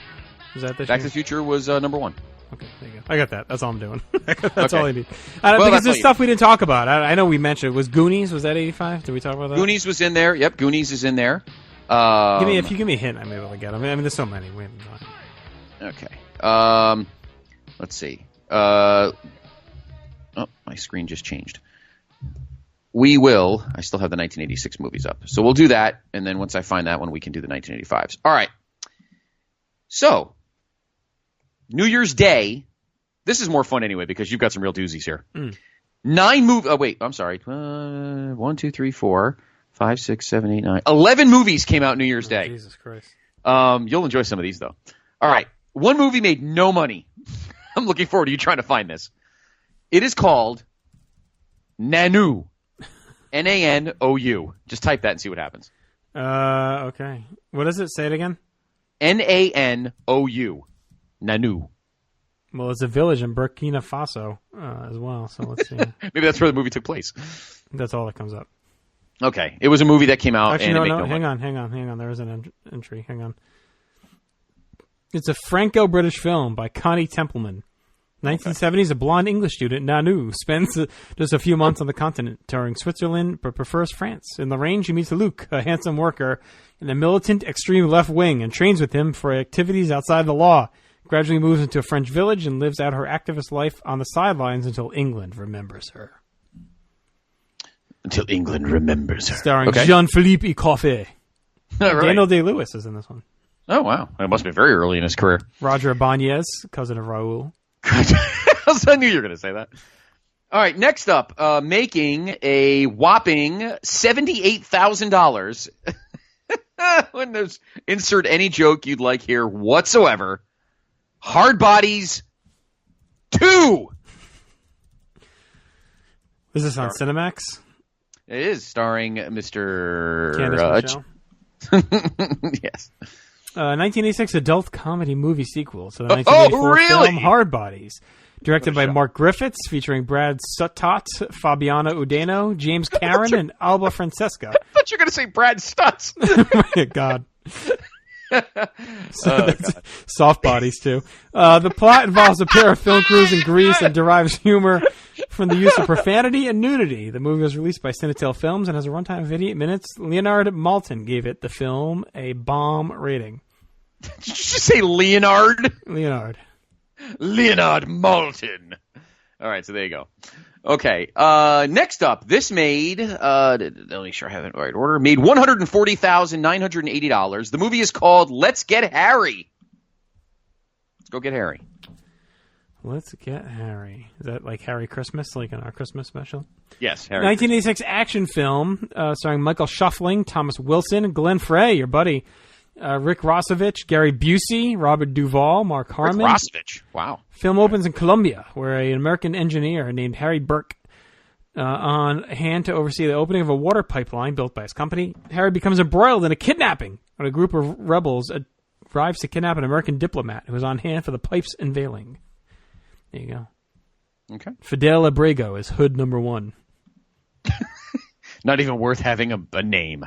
Was that this Back year? to the Future was number 1. Okay, there you go. I got that. That's all I'm doing. That's okay. all I need. Because there's stuff we didn't talk about. I know we mentioned. Was Goonies? Was that 85? Did we talk about that? Goonies was in there. Yep, Goonies is in there. If you give me a hint, I may be able to get them. I mean, there's so many. We haven't done. Okay. Let's see. Oh, my screen just changed. I still have the 1986 movies up. So we'll do that, and then once I find that one, we can do the 1985s. All right. So, New Year's Day. This is more fun anyway because you've got some real doozies here. 9 movies. Oh, wait. I'm sorry. 1, 2, 3, 4, 5, 6, 7, 8, 9. 11 movies came out New Year's Day. Jesus Christ. You'll enjoy some of these, though. All right. One movie made no money. I'm looking forward to you trying to find this. It is called Nanu. Nanou. Just type that and see what happens. Okay. What does it? Say it again. Nanou. Nanu. Well, it's a village in Burkina Faso as well, so let's see. Maybe that's where the movie took place. That's all that comes up. Okay. It was a movie that came out Actually, and no, it made no, no money. hang on. There is an entry. Hang on. It's a Franco-British film by Connie Templeman. 1970s, a blonde English student, Nanu, spends just a few months on the continent, touring Switzerland, but prefers France. In the range, he meets Luke, a handsome worker in the militant extreme left wing, and trains with him for activities outside the law. Gradually moves into a French village and lives out her activist life on the sidelines until England remembers her. Until England remembers her. Starring Jean-Philippe Ecoffe. Right. Daniel Day-Lewis is in this one. Oh, wow. It must be very early in his career. Roger Ibanez, cousin of Raul. I knew you were going to say that. All right, next up, making a whopping $78,000 When there's insert any joke you'd like here whatsoever. Hard Bodies 2. Is this on Cinemax? It is, starring Mr. Candace Michelle. Yes. 1986 adult comedy movie sequel to the 1984 film Hard Bodies. Directed by Mark Griffiths, featuring Brad Suttot, Fabiana Udeno, James Caron, and Alba Francesca. I thought you were going to say Brad Stutz. My God. Soft bodies, too. The plot involves a pair of film crews in Greece and derives humor from the use of profanity and nudity. The movie was released by Cinetel Films and has a runtime of 88 minutes. Leonard Maltin gave it, the film, a bomb rating. Did you just say Leonard? Leonard Maltin. All right, so there you go. Okay, next up, this made, let me make sure I have it in the right order, made $140,980. The movie is called Let's Get Harry. Let's go get Harry. Let's Get Harry. Is that like Harry Christmas, like in our Christmas special? Yes, Harry. 1986 action film starring Michael Shuffling, Thomas Wilson, Glenn Frey, your buddy, Rick Rossovich, Gary Busey, Robert Duvall, Mark Harmon. Rick Rossovich, wow. Film opens in Colombia, where an American engineer named Harry Burke on hand to oversee the opening of a water pipeline built by his company. Harry becomes embroiled in a kidnapping when a group of rebels arrives to kidnap an American diplomat who is on hand for the pipe's unveiling. There you go. Okay. Fidel Abrego is Hood number 1. Not even worth having a name.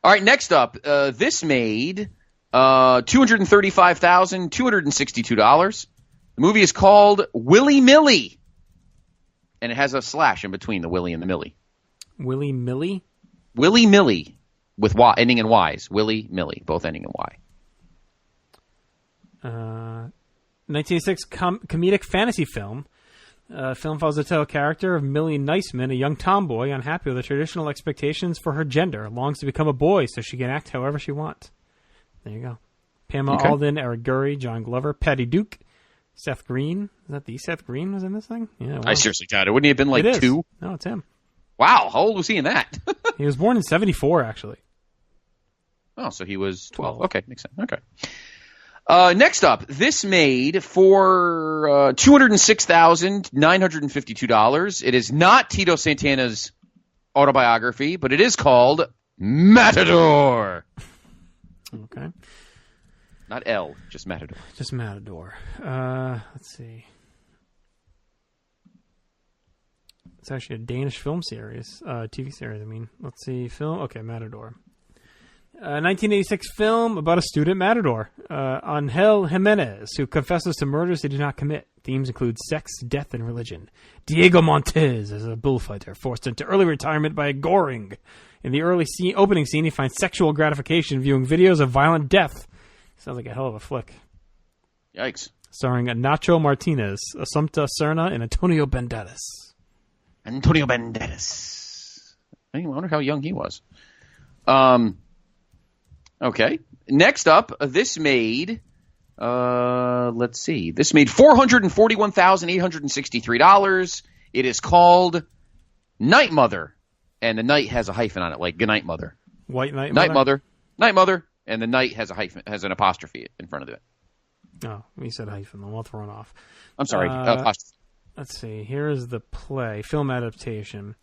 All right, next up, this made $235,262. The movie is called Willy Millie, and it has a slash in between the Willy and the Millie. Willy Millie? Willy Millie, with Y, ending in Y's. Willy Millie, both ending in Y. 1986 comedic fantasy film. Film follows the title character of Millie Niceman, a young tomboy unhappy with the traditional expectations for her gender, longs to become a boy so she can act however she wants. There you go. Pamela Alden, Eric Gurry, John Glover, Patty Duke, Seth Green. Is that the Seth Green was in this thing? Yeah. Wow. I seriously doubt it. Wouldn't he have been like 2? No, it's him. Wow, how old was he in that? He was born in 1974, actually. Oh, so he was 12. Okay, makes sense. Okay. Next up, this made for $206,952. It is not Tito Santana's autobiography, but it is called Matador. Okay. Not L, just Matador. Just Matador. Let's see. It's actually a Danish film series, TV series, I mean. Let's see, film. Okay, Matador. 1986 film about a student matador, Angel Jimenez, who confesses to murders he did not commit. Themes include sex, death, and religion. Diego Montez is a bullfighter forced into early retirement by a goring. In the opening scene, he finds sexual gratification viewing videos of violent death. Sounds like a hell of a flick. Yikes. Starring Nacho Martinez, Assumpta Serna, and Antonio Banderas. I wonder how young he was. Okay. Next up, this made, let's see. This made $441,863. It is called Night Mother. And the night has a hyphen on it, like Good Night Mother. White Night Mother? Night Mother. And the night has a hyphen, has an apostrophe in front of it. Oh, we said hyphen. Then we'll throw it off. I'm sorry. Apostrophe. Let's see. Here is the play. Film adaptation.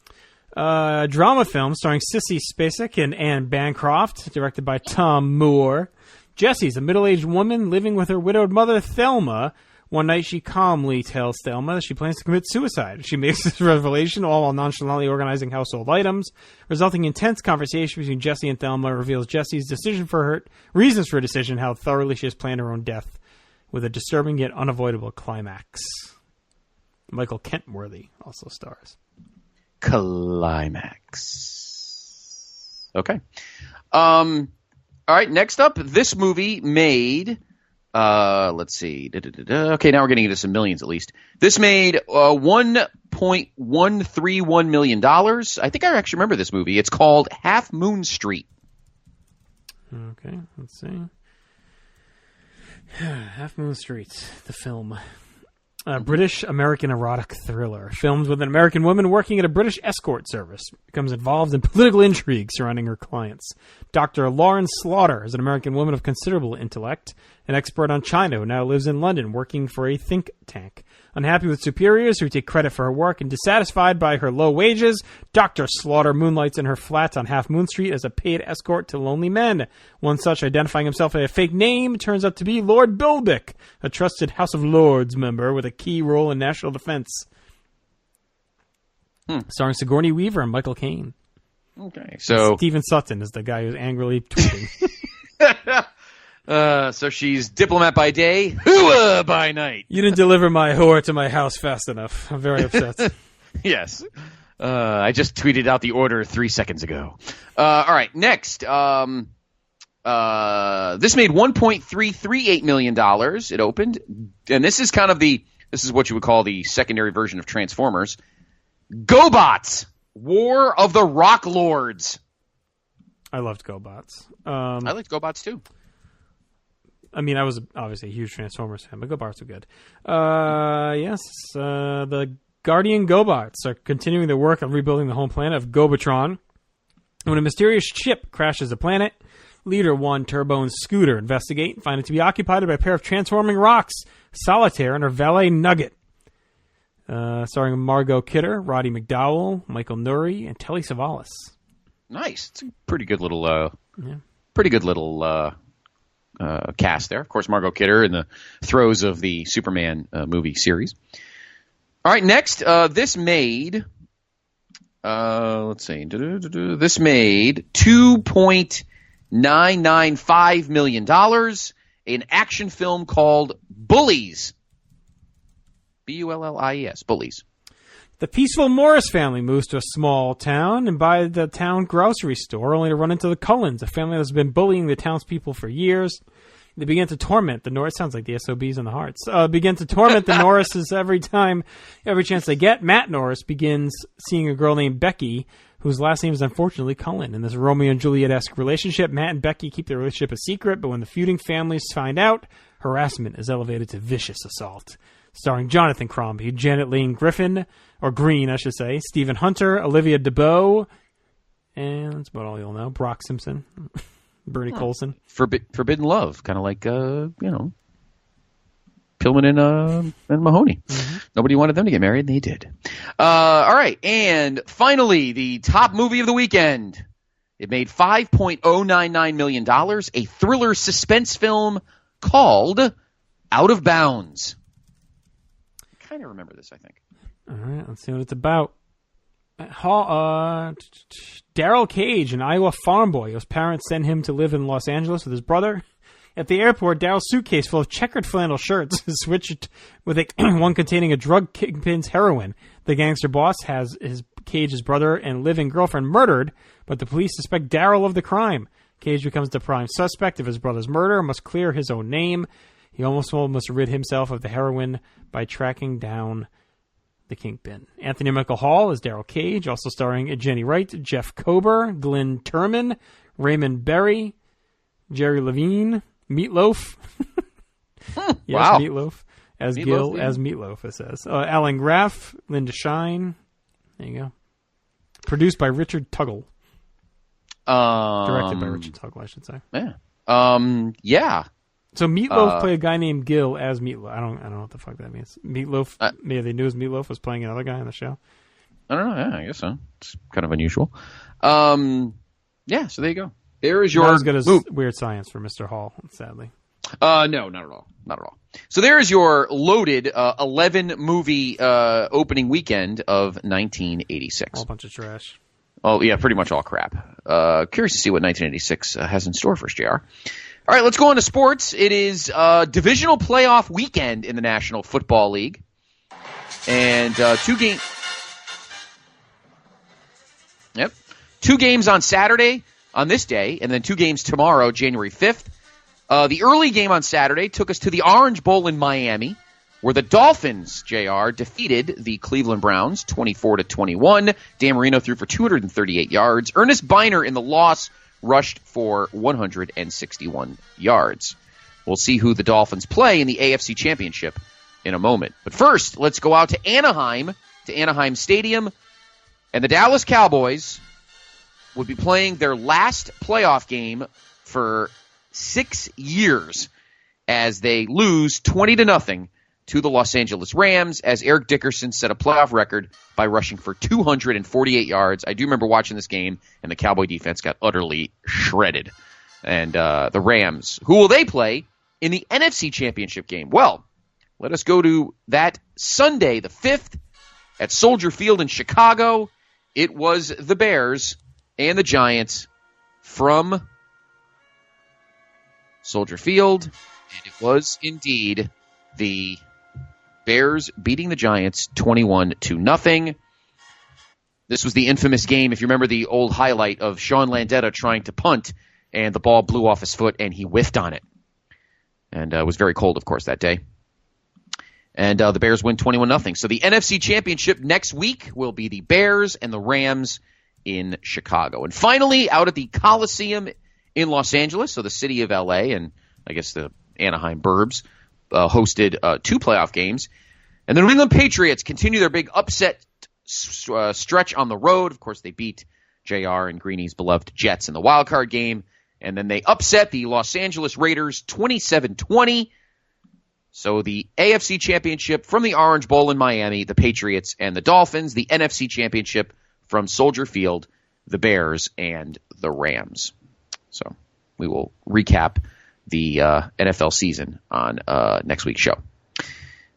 Drama film starring Sissy Spacek and Anne Bancroft, directed by Tom Moore. Jessie's a middle-aged woman living with her widowed mother, Thelma. One night, she calmly tells Thelma that she plans to commit suicide. She makes this revelation, all while nonchalantly organizing household items. Resulting in intense conversation between Jessie and Thelma reveals Jessie's reasons for her decision, how thoroughly she has planned her own death, with a disturbing yet unavoidable climax. Michael Kentworthy also stars. Climax. Okay. All right, next up, this movie made, let's see. Okay, now we're getting into some millions at least. This made $1.131 million. I think I actually remember this movie. It's called Half Moon Street. Okay, let's see. Half Moon Street, the film. A British-American erotic thriller filmed with an American woman working at a British escort service becomes involved in political intrigue surrounding her clients. Dr. Lauren Slaughter is an American woman of considerable intellect, an expert on China who now lives in London working for a think tank. Unhappy with superiors who take credit for her work and dissatisfied by her low wages, Dr. Slaughter moonlights in her flat on Half Moon Street as a paid escort to lonely men. One such, identifying himself by a fake name, turns out to be Lord Bilbick, a trusted House of Lords member with a key role in national defense. Starring Sigourney Weaver and Michael Caine. Okay, so Stephen Sutton is the guy who's angrily tweeting. So she's diplomat by day, hooah by night. You didn't deliver my whore to my house fast enough. I'm very upset. Yes. I just tweeted out the order 3 seconds ago. All right, next. This made $1.338 million. It opened. And this is kind of this is what you would call the secondary version of Transformers. GoBots! War of the Rock Lords. I loved GoBots. I liked GoBots too. I mean, I was obviously a huge Transformers fan, but GoBots are good. Yes, the Guardian GoBots are continuing their work on rebuilding the home planet of Gobatron. When a mysterious ship crashes the planet, Leader 1, Turbo, and Scooter investigate and find it to be occupied by a pair of transforming rocks, Solitaire and her valet Nugget. Starring Margot Kidder, Roddy McDowell, Michael Nuri, and Telly Savalas. Nice. It's a pretty good little cast there. Of course, Margot Kidder in the throes of the Superman movie series. All right, next, this made, let's see, this made $2.995 million, an action film called Bullies. Bullies, Bullies. The peaceful Morris family moves to a small town and buy the town grocery store, only to run into the Cullens, a family that's been bullying the townspeople for years. They begin to torment the Norris. Sounds like the SOBs and the Hearts. Begin to torment the Norrises every chance they get. Matt Norris begins seeing a girl named Becky, whose last name is unfortunately Cullen. In this Romeo and Juliet-esque relationship, Matt and Becky keep their relationship a secret, but when the feuding families find out, harassment is elevated to vicious assault. Starring Jonathan Crombie, Janet Lane Griffin, or Green, I should say, Stephen Hunter, Olivia DeBow, and that's about all you'll know. Brock Simpson, Bernie Colson. Forbidden Love, kind of like, Pillman and Mahoney. Mm-hmm. Nobody wanted them to get married, and they did. All right, and finally, the top movie of the weekend. It made $5.099 million, a thriller suspense film called Out of Bounds. I kind of remember this, I think. All right, let's see what it's about. Daryl Cage, an Iowa farm boy, whose parents send him to live in Los Angeles with his brother. At the airport, Daryl's suitcase full of checkered flannel shirts is switched with one containing a drug kingpin's heroin. The gangster boss has Cage's brother and living girlfriend murdered, but the police suspect Daryl of the crime. Cage becomes the prime suspect of his brother's murder and must clear his own name. He almost must rid himself of the heroin by tracking down the kingpin. Anthony Michael Hall is Daryl Cage, also starring Jenny Wright, Jeff Kober, Glenn Turman, Raymond Berry, Jerry Levine, Meatloaf. Yes, wow. Meatloaf. As Meatloaf, Gil, yeah. as Meatloaf, it says. Alan Graff, Linda Shine. There you go. Produced by Richard Tuggle. Directed by Richard Tuggle, I should say. Yeah. Yeah. So Meatloaf played a guy named Gil as Meatloaf. I don't know what the fuck that means. Meatloaf. Maybe they knew as Meatloaf was playing another guy on the show. I don't know. Yeah, I guess so. It's kind of unusual. Yeah. So there you go. There is your not as good as Weird Science for Mr. Hall, sadly. No, not at all. Not at all. So there is your loaded 11 movie opening weekend of 1986. All a bunch of trash. Oh yeah, pretty much all crap. Curious to see what 1986 has in store for us, JR. All right, let's go on to sports. It is divisional playoff weekend in the National Football League. And two games on Saturday on this day, and then 2 games tomorrow, January 5th. The early game on Saturday took us to the Orange Bowl in Miami, where the Dolphins, JR, defeated the Cleveland Browns 24-21. Dan Marino threw for 238 yards. Ernest Biner in the loss rushed for 161 yards. We'll see who the Dolphins play in the AFC Championship in a moment. But first, let's go out to Anaheim Stadium, and the Dallas Cowboys would be playing their last playoff game for 6 years as they lose 20-0 to the Los Angeles Rams, as Eric Dickerson set a playoff record by rushing for 248 yards. I do remember watching this game, and the Cowboy defense got utterly shredded. And the Rams, who will they play in the NFC Championship game? Well, let us go to that Sunday, the 5th, at Soldier Field in Chicago. It was the Bears and the Giants from Soldier Field, and it was indeed the Bears beating the Giants 21-0. This was the infamous game, if you remember the old highlight of Sean Landeta trying to punt, and the ball blew off his foot, and he whiffed on it. And it was very cold, of course, that day. And the Bears win 21-0. So the NFC Championship next week will be the Bears and the Rams in Chicago. And finally, out at the Coliseum in Los Angeles, so the city of L.A. and I guess the Anaheim Burbs, hosted 2 playoff games. And the New England Patriots continue their big upset stretch on the road. Of course, they beat JR and Greeny's beloved Jets in the wild card game. And then they upset the Los Angeles Raiders 27-20. So the AFC Championship from the Orange Bowl in Miami, the Patriots and the Dolphins. The NFC Championship from Soldier Field, the Bears and the Rams. So we will recap the NFL season on next week's show.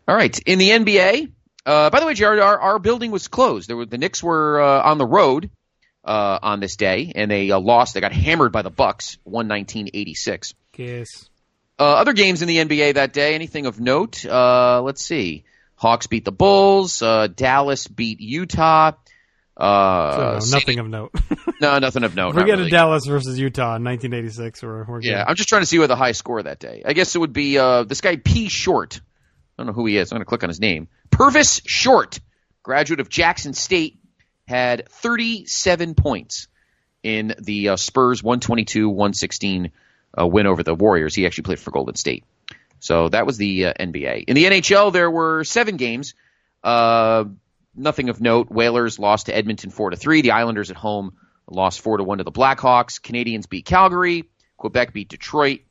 All right, in the NBA, by the way, Jared, our building was closed. The Knicks were on the road on this day, and they lost. They got hammered by the Bucks, 119-86. Yes. Other games in the NBA that day, anything of note? Let's see. Hawks beat the Bulls. Dallas beat Utah. Nothing of note. No, nothing of note. Forget a Dallas versus Utah in 1986. We're good. Yeah, I'm just trying to see what the high score that day. I guess it would be this guy P. Short. I don't know who he is. I'm going to click on his name. Purvis Short, graduate of Jackson State, had 37 points in the Spurs 122-116 win over the Warriors. He actually played for Golden State. So that was the NBA. In the NHL, there were 7 games. Nothing of note. Whalers lost to Edmonton 4-3. The Islanders at home lost 4-1 to the Blackhawks. Canadiens beat Calgary. Quebec beat Detroit.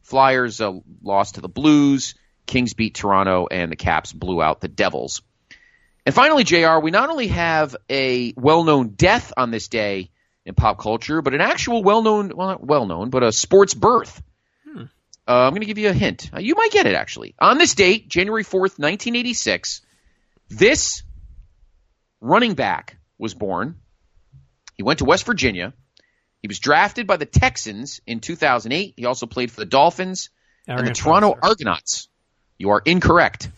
Flyers lost to the Blues. Kings beat Toronto, and the Caps blew out the Devils. And finally, JR, we not only have a well-known death on this day in pop culture, but an actual well-known, well, not well-known, but a sports birth. I'm going to give you a hint. You might get it, actually. On this date, January 4th, 1986, this running back was born. He went to West Virginia. He was drafted by the Texans in 2008. He also played for the Dolphins and the Toronto Argonauts. You are incorrect.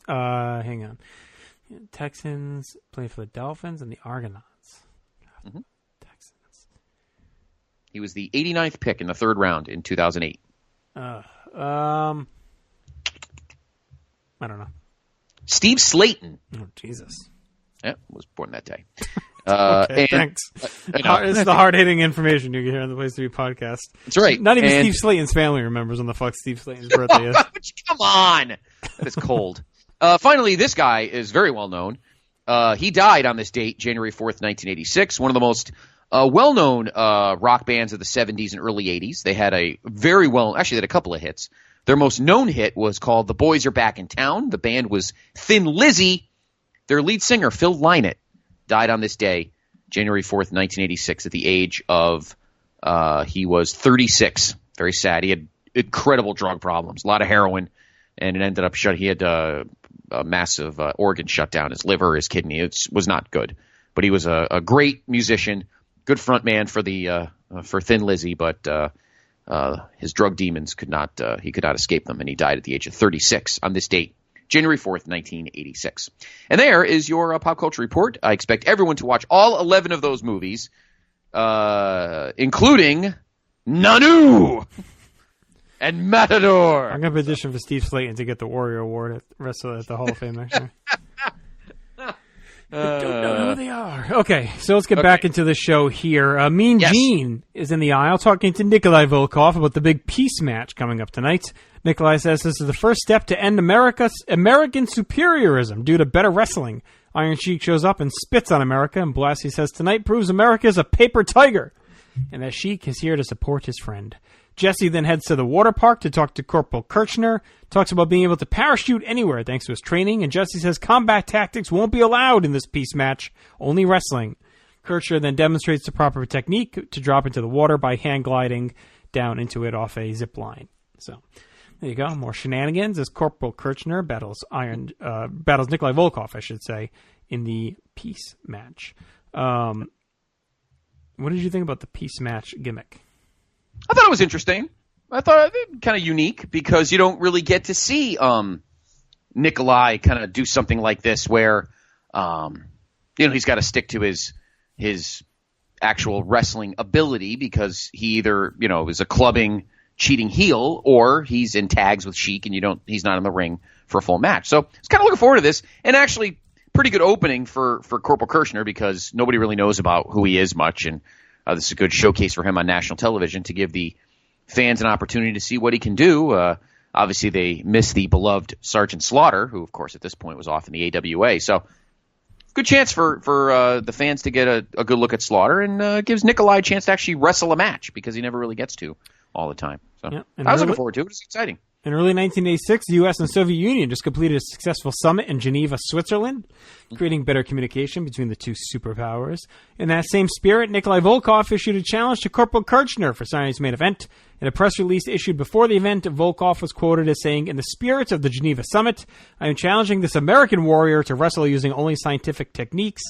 Hang on. Texans played for the Dolphins and the Argonauts. Mm-hmm. Texans. He was the 89th pick in the 3rd round in 2008. I don't know. Steve Slayton. Oh, Jesus. Yeah, was born that day. Okay, thanks. It's the hard-hitting information you can hear on the Place to Be podcast. That's right. Not even Steve Slayton's family remembers when the fuck Steve Slayton's birthday is. Come on. That is cold. Finally, this guy is very well known. He died on this date, January 4th, 1986. One of the most well-known rock bands of the 70s and early 80s. They had actually they had a couple of hits. Their most known hit was called The Boys Are Back in Town. The band was Thin Lizzy. Their lead singer, Phil Lynott, died on this day, January 4th, 1986, at the age of, he was 36. Very sad. He had incredible drug problems, a lot of heroin, and it ended up he had a massive organ shutdown, his liver, his kidney. It was not good. But he was a great musician, good front man for Thin Lizzy, but his drug demons could not escape them, and he died at the age of 36 on this date, January 4th, 1986. And there is your pop culture report. I expect everyone to watch all 11 of those movies, including Nanu and Matador. I'm going to petition for Steve Slayton to get the Warrior Award at the Hall of Fame next year. Don't know who they are. Okay, so let's get back into the show here. Mean Gene is in the aisle talking to Nikolai Volkov about the big peace match coming up tonight. Nikolai says this is the first step to end American superiorism due to better wrestling. Iron Sheik shows up and spits on America, and Blassie says tonight proves America is a paper tiger, and that Sheik is here to support his friend. Jesse then heads to the water park to talk to Corporal Kirchner, talks about being able to parachute anywhere thanks to his training, and Jesse says combat tactics won't be allowed in this peace match, only wrestling. Kirchner then demonstrates the proper technique to drop into the water by hand gliding down into it off a zip line. So, there you go. More shenanigans as Corporal Kirchner battles Nikolai Volkov, I should say, in the peace match. What did you think about the peace match gimmick? I thought it was interesting. I thought it kind of unique because you don't really get to see Nikolai kind of do something like this where he's got to stick to his actual wrestling ability because he either is a clubbing, cheating heel or he's in tags with Sheik and he's not in the ring for a full match. So I was kind of looking forward to this, and actually pretty good opening for Corporal Kirchner because nobody really knows about who he is much, and this is a good showcase for him on national television to give the fans an opportunity to see what he can do. Obviously, they miss the beloved Sergeant Slaughter, who, of course, at this point was off in the AWA. So, good chance for the fans to get a good look at Slaughter, and gives Nikolai a chance to actually wrestle a match because he never really gets to all the time. So, I was looking forward to it. It was exciting. In early 1986, the U.S. and Soviet Union just completed a successful summit in Geneva, Switzerland, creating better communication between the two superpowers. In that same spirit, Nikolai Volkov issued a challenge to Corporal Kirchner for Saturday's main event. In a press release issued before the event, Volkov was quoted as saying, "In the spirit of the Geneva summit, I am challenging this American warrior to wrestle using only scientific techniques.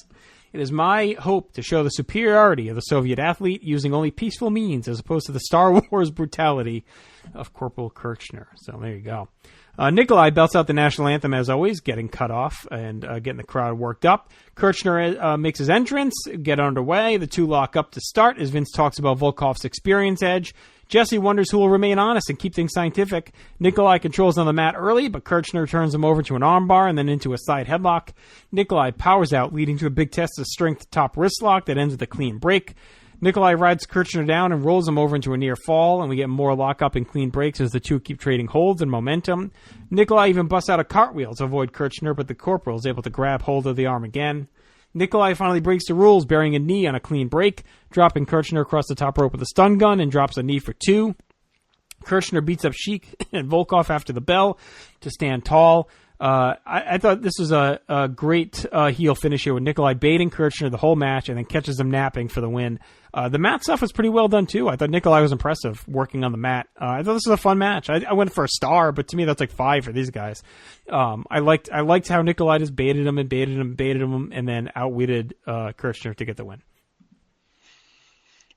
It is my hope to show the superiority of the Soviet athlete using only peaceful means as opposed to the Star Wars brutality of Corporal Kirchner." So there you go. Nikolai belts out the national anthem as always, getting cut off and getting the crowd worked up. Kirchner makes his entrance, get underway. The two lock up to start as Vince talks about Volkov's experience edge. Jesse wonders who will remain honest and keep things scientific. Nikolai controls on the mat early, but Kirchner turns him over to an armbar and then into a side headlock. Nikolai powers out, leading to a big test of strength top wrist lock that ends with a clean break. Nikolai rides Kirchner down and rolls him over into a near fall, and we get more lockup and clean breaks as the two keep trading holds and momentum. Nikolai even busts out a cartwheel to avoid Kirchner, but the corporal is able to grab hold of the arm again. Nikolai finally breaks the rules, burying a knee on a clean break, dropping Kirchner across the top rope with a stun gun and drops a knee for two. Kirchner beats up Sheik and Volkov after the bell to stand tall. I thought this was a great heel finish here with Nikolai baiting Kirchner the whole match and then catches him napping for the win. The mat stuff was pretty well done, too. I thought Nikolai was impressive working on the mat. I thought this was a fun match. I went for a star, but to me that's like 5 for these guys. I liked how Nikolai just baited him, and then outwitted Kirchner to get the win.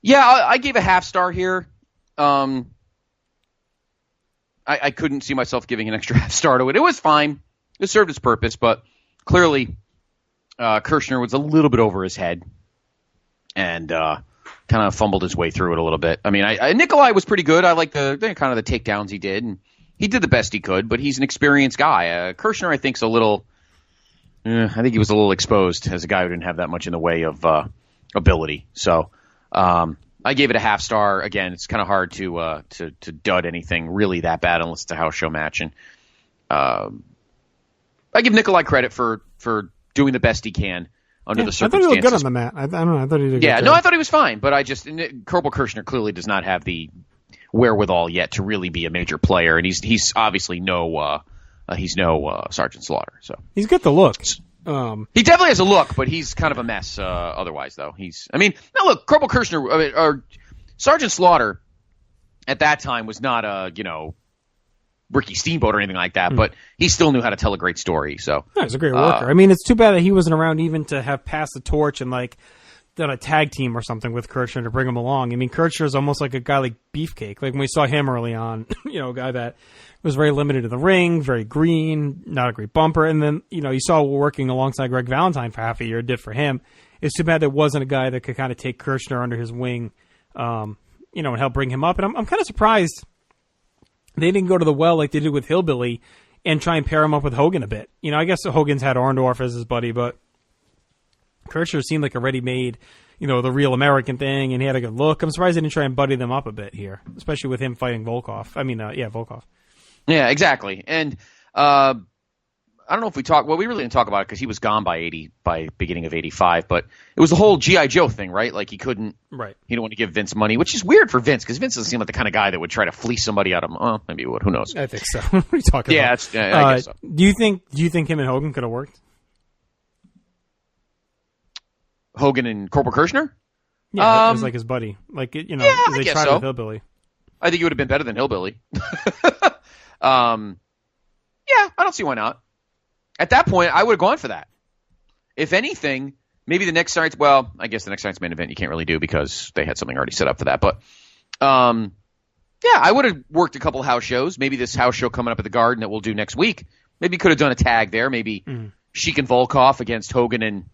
Yeah, I gave a half star here. I couldn't see myself giving an extra half star to it. It was fine. It served its purpose, but clearly Kirchner was a little bit over his head and kind of fumbled his way through it a little bit. I mean, Nikolai was pretty good. I like the kind of the takedowns he did, and he did the best he could, but he's an experienced guy. Kirchner, I think, is a little I think he was a little exposed as a guy who didn't have that much in the way of ability. So I gave it a half star. Again, it's kind of hard to dud anything really that bad unless it's a house show match. And I give Nikolai credit for doing the best he can under the circumstances. I thought he looked good on the mat. I don't know. I thought he did. Yeah, no, I thought he was fine, but Corporal Kirchner clearly does not have the wherewithal yet to really be a major player, and he's obviously no Sergeant Slaughter. So he's got the look. He definitely has a look, but he's kind of a mess otherwise, though. Now look, Corporal Kirchner or Sergeant Slaughter at that time was not Ricky Steamboat or anything like that, but he still knew how to tell a great story. So he's a great worker. It's too bad that he wasn't around even to have passed the torch and done a tag team or something with Kirchner to bring him along. Kirchner's almost like a guy like Beefcake. Like when we saw him early on, a guy that was very limited in the ring, very green, not a great bumper. And then, you saw working alongside Greg Valentine for half a year, did for him. It's too bad there wasn't a guy that could kind of take Kirchner under his wing, and help bring him up. And I'm kind of surprised they didn't go to the well like they did with Hillbilly and try and pair him up with Hogan a bit. I guess Hogan's had Orndorff as his buddy, but Kirchner seemed like a ready-made, the real American thing, and he had a good look. I'm surprised they didn't try and buddy them up a bit here, especially with him fighting Volkov. Volkov. Yeah, exactly. And I don't know if we talked. Well, we really didn't talk about it because he was gone by beginning of '85. But it was the whole G.I. Joe thing, right? Like he couldn't. Right. He didn't want to give Vince money, which is weird for Vince because Vince doesn't seem like the kind of guy that would try to fleece somebody out of him. Oh, maybe he would. Who knows? I think so. What are you talking about? I guess so. Do you think him and Hogan could have worked? Hogan and Corporal Kirchner? Yeah, it was like his buddy. Like, they tried so. with Hillbilly. I think it would have been better than Hillbilly. Yeah, I don't see why not. At that point, I would have gone for that. If anything, maybe the next night's, well, I guess the next night's main event you can't really do because they had something already set up for that. But, yeah, I would have worked a couple house shows. Maybe this house show coming up at the Garden that we'll do next week. Maybe could have done a tag there. Maybe Sheik and Volkov against Hogan and...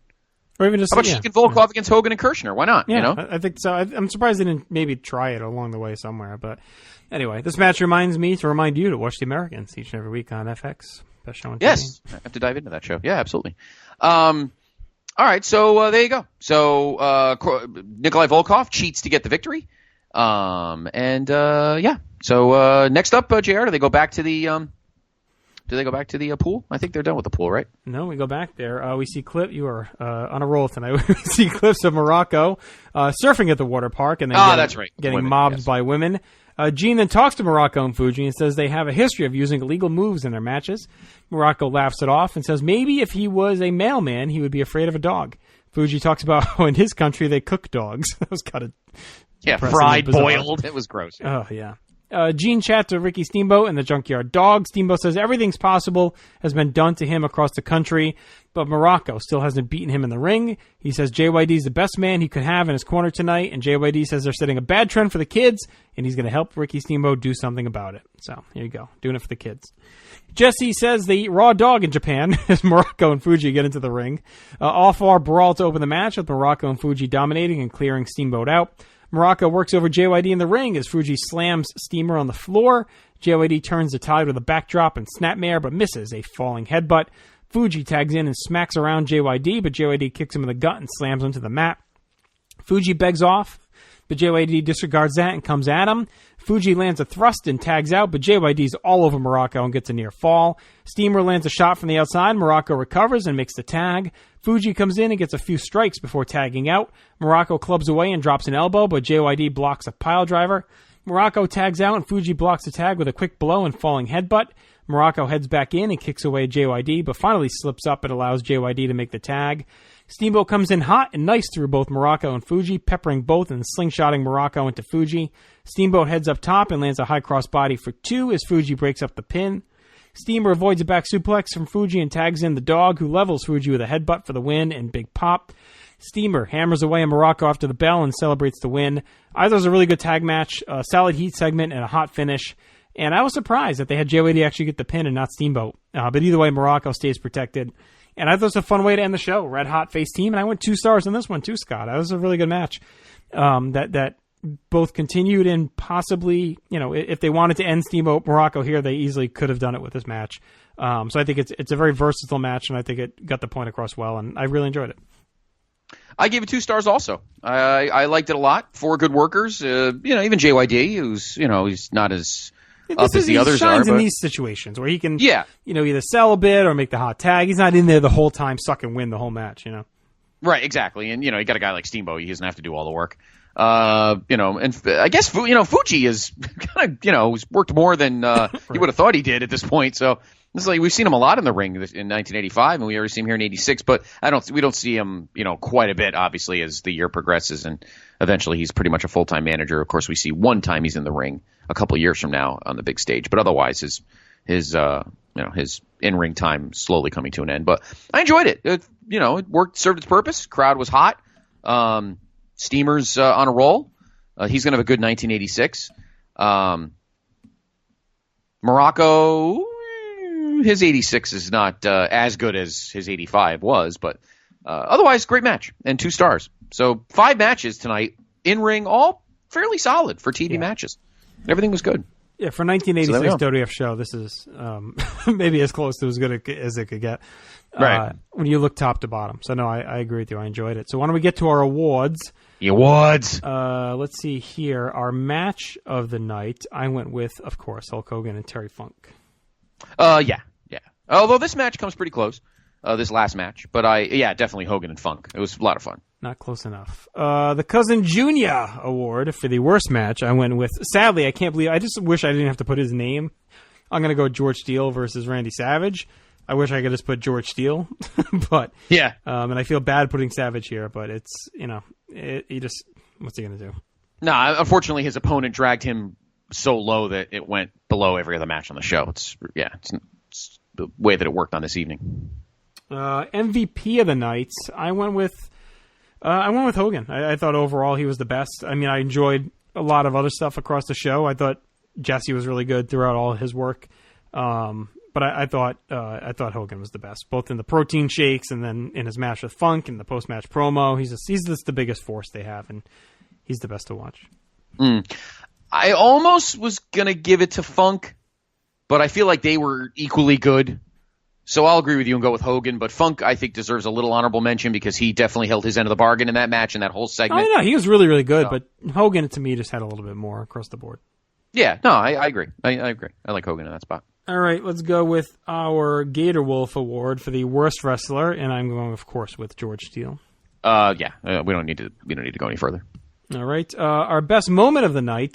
Or even just, how about Sheik and Volkov against Hogan and Kirchner? Why not? Yeah, I think so. I'm surprised they didn't maybe try it along the way somewhere. But anyway, this match reminds me to remind you to watch The Americans each and every week on FX. Best show on TV. Yes, I have to dive into that show. Yeah, absolutely. All right, so there you go. So Nikolai Volkov cheats to get the victory. Yeah. So next up, JR, do they go back to the pool? I think they're done with the pool, right? No, we go back there. We see clip. You are on a roll tonight. We see clips of Muraco surfing at the water park, and then that's right, getting women, mobbed yes. by women. Gene then talks to Muraco and Fuji and says they have a history of using illegal moves in their matches. Muraco laughs it off and says maybe if he was a mailman, he would be afraid of a dog. Fuji talks about how in his country they cook dogs. That was kind of fried, boiled. It was gross. Oh, yeah. Gene chats with Ricky Steamboat and the Junkyard Dog. Steamboat says everything's possible has been done to him across the country, but Muraco still hasn't beaten him in the ring. He says JYD's the best man he could have in his corner tonight, and JYD says they're setting a bad trend for the kids, and he's going to help Ricky Steamboat do something about it. So, here you go. Doing it for the kids. Jesse says they eat raw dog in Japan as Muraco and Fuji get into the ring. All four brawl to open the match with Muraco and Fuji dominating and clearing Steamboat out. Muraco works over JYD in the ring as Fuji slams Steamer on the floor. JYD turns the tide with a backdrop and snapmare, but misses a falling headbutt. Fuji tags in and smacks around JYD, but JYD kicks him in the gut and slams him to the mat. Fuji begs off, but JYD disregards that and comes at him. Fuji lands a thrust and tags out, but JYD's all over Muraco and gets a near fall. Steamer lands a shot from the outside. Muraco recovers and makes the tag. Fuji comes in and gets a few strikes before tagging out. Muraco clubs away and drops an elbow, but JYD blocks a pile driver. Muraco tags out and Fuji blocks the tag with a quick blow and falling headbutt. Muraco heads back in and kicks away JYD, but finally slips up and allows JYD to make the tag. Steamboat comes in hot and nice through both Muraco and Fuji, peppering both and slingshotting Muraco into Fuji. Steamboat heads up top and lands a high cross body for 2 as Fuji breaks up the pin. Steamer avoids a back suplex from Fuji and tags in the dog, who levels Fuji with a headbutt for the win and big pop. Steamer hammers away a Muraco after the bell and celebrates the win. I thought it was a really good tag match, a solid heat segment, and a hot finish. And I was surprised that they had JYD actually get the pin and not Steamboat. But either way, Muraco stays protected. And I thought it was a fun way to end the show. Red hot face team, and I went 2 stars on this one too, Scott. That was a really good match. That both continued and possibly, if they wanted to end Steamboat Muraco here, they easily could have done it with this match. So I think it's a very versatile match, and I think it got the point across well, and I really enjoyed it. I gave it 2 stars also. I liked it a lot. 4 good workers. Even JYD, who's he's not as up as the others are. He shines in but these situations where he can, either sell a bit or make the hot tag. He's not in there the whole time, suck and win the whole match. Right, exactly. And you got a guy like Steamboat. He doesn't have to do all the work. And I guess Fuji is kind of he's worked more than you would have thought he did at this point. So this is like we've seen him a lot in the ring in 1985, and we already see him here in '86. But we don't see him quite a bit, obviously, as the year progresses, and eventually he's pretty much a full-time manager. Of course, we see one time he's in the ring a couple of years from now on the big stage, but otherwise his in-ring time slowly coming to an end. But I enjoyed it. It worked, served its purpose. Crowd was hot. Steamer's on a roll. He's going to have a good 1986. Muraco, his 86 is not as good as his 85 was, but otherwise, great match and 2 stars. So 5 matches tonight in ring, all fairly solid for TV matches. Everything was good. Yeah, for 1986 WWF show, this is maybe as close to as good as it could get. Right. When you look top to bottom. So, no, I agree with you. I enjoyed it. So, why don't we get to our awards? The awards. Let's see here. Our match of the night, I went with, of course, Hulk Hogan and Terry Funk. Yeah. Although this match comes pretty close, this last match. But definitely Hogan and Funk. It was a lot of fun. Not close enough. The Cousin Junior Award for the worst match, I went with, sadly, I can't believe, I just wish I didn't have to put his name. I'm going to go George Steele versus Randy Savage. I wish I could just put George Steele, but yeah. And I feel bad putting Savage here, but it's, he just, what's he going to do? No, unfortunately, his opponent dragged him so low that it went below every other match on the show. It's the way that it worked on this evening. MVP of the night, I went with Hogan. I thought overall he was the best. I mean, I enjoyed a lot of other stuff across the show. I thought Jesse was really good throughout all his work. But I thought Hogan was the best, both in the protein shakes and then in his match with Funk and the post-match promo. He's just the biggest force they have, and he's the best to watch. I almost was going to give it to Funk, but I feel like they were equally good. So I'll agree with you and go with Hogan, but Funk, I think, deserves a little honorable mention because he definitely held his end of the bargain in that match and that whole segment. Oh, no, he was really, really good, but Hogan, to me, just had a little bit more across the board. Yeah, no, I agree. I agree. I like Hogan in that spot. All right, let's go with our Gator Wolf Award for the worst wrestler, and I'm going, of course, with George Steele. We don't need to go any further. All right, our best moment of the night,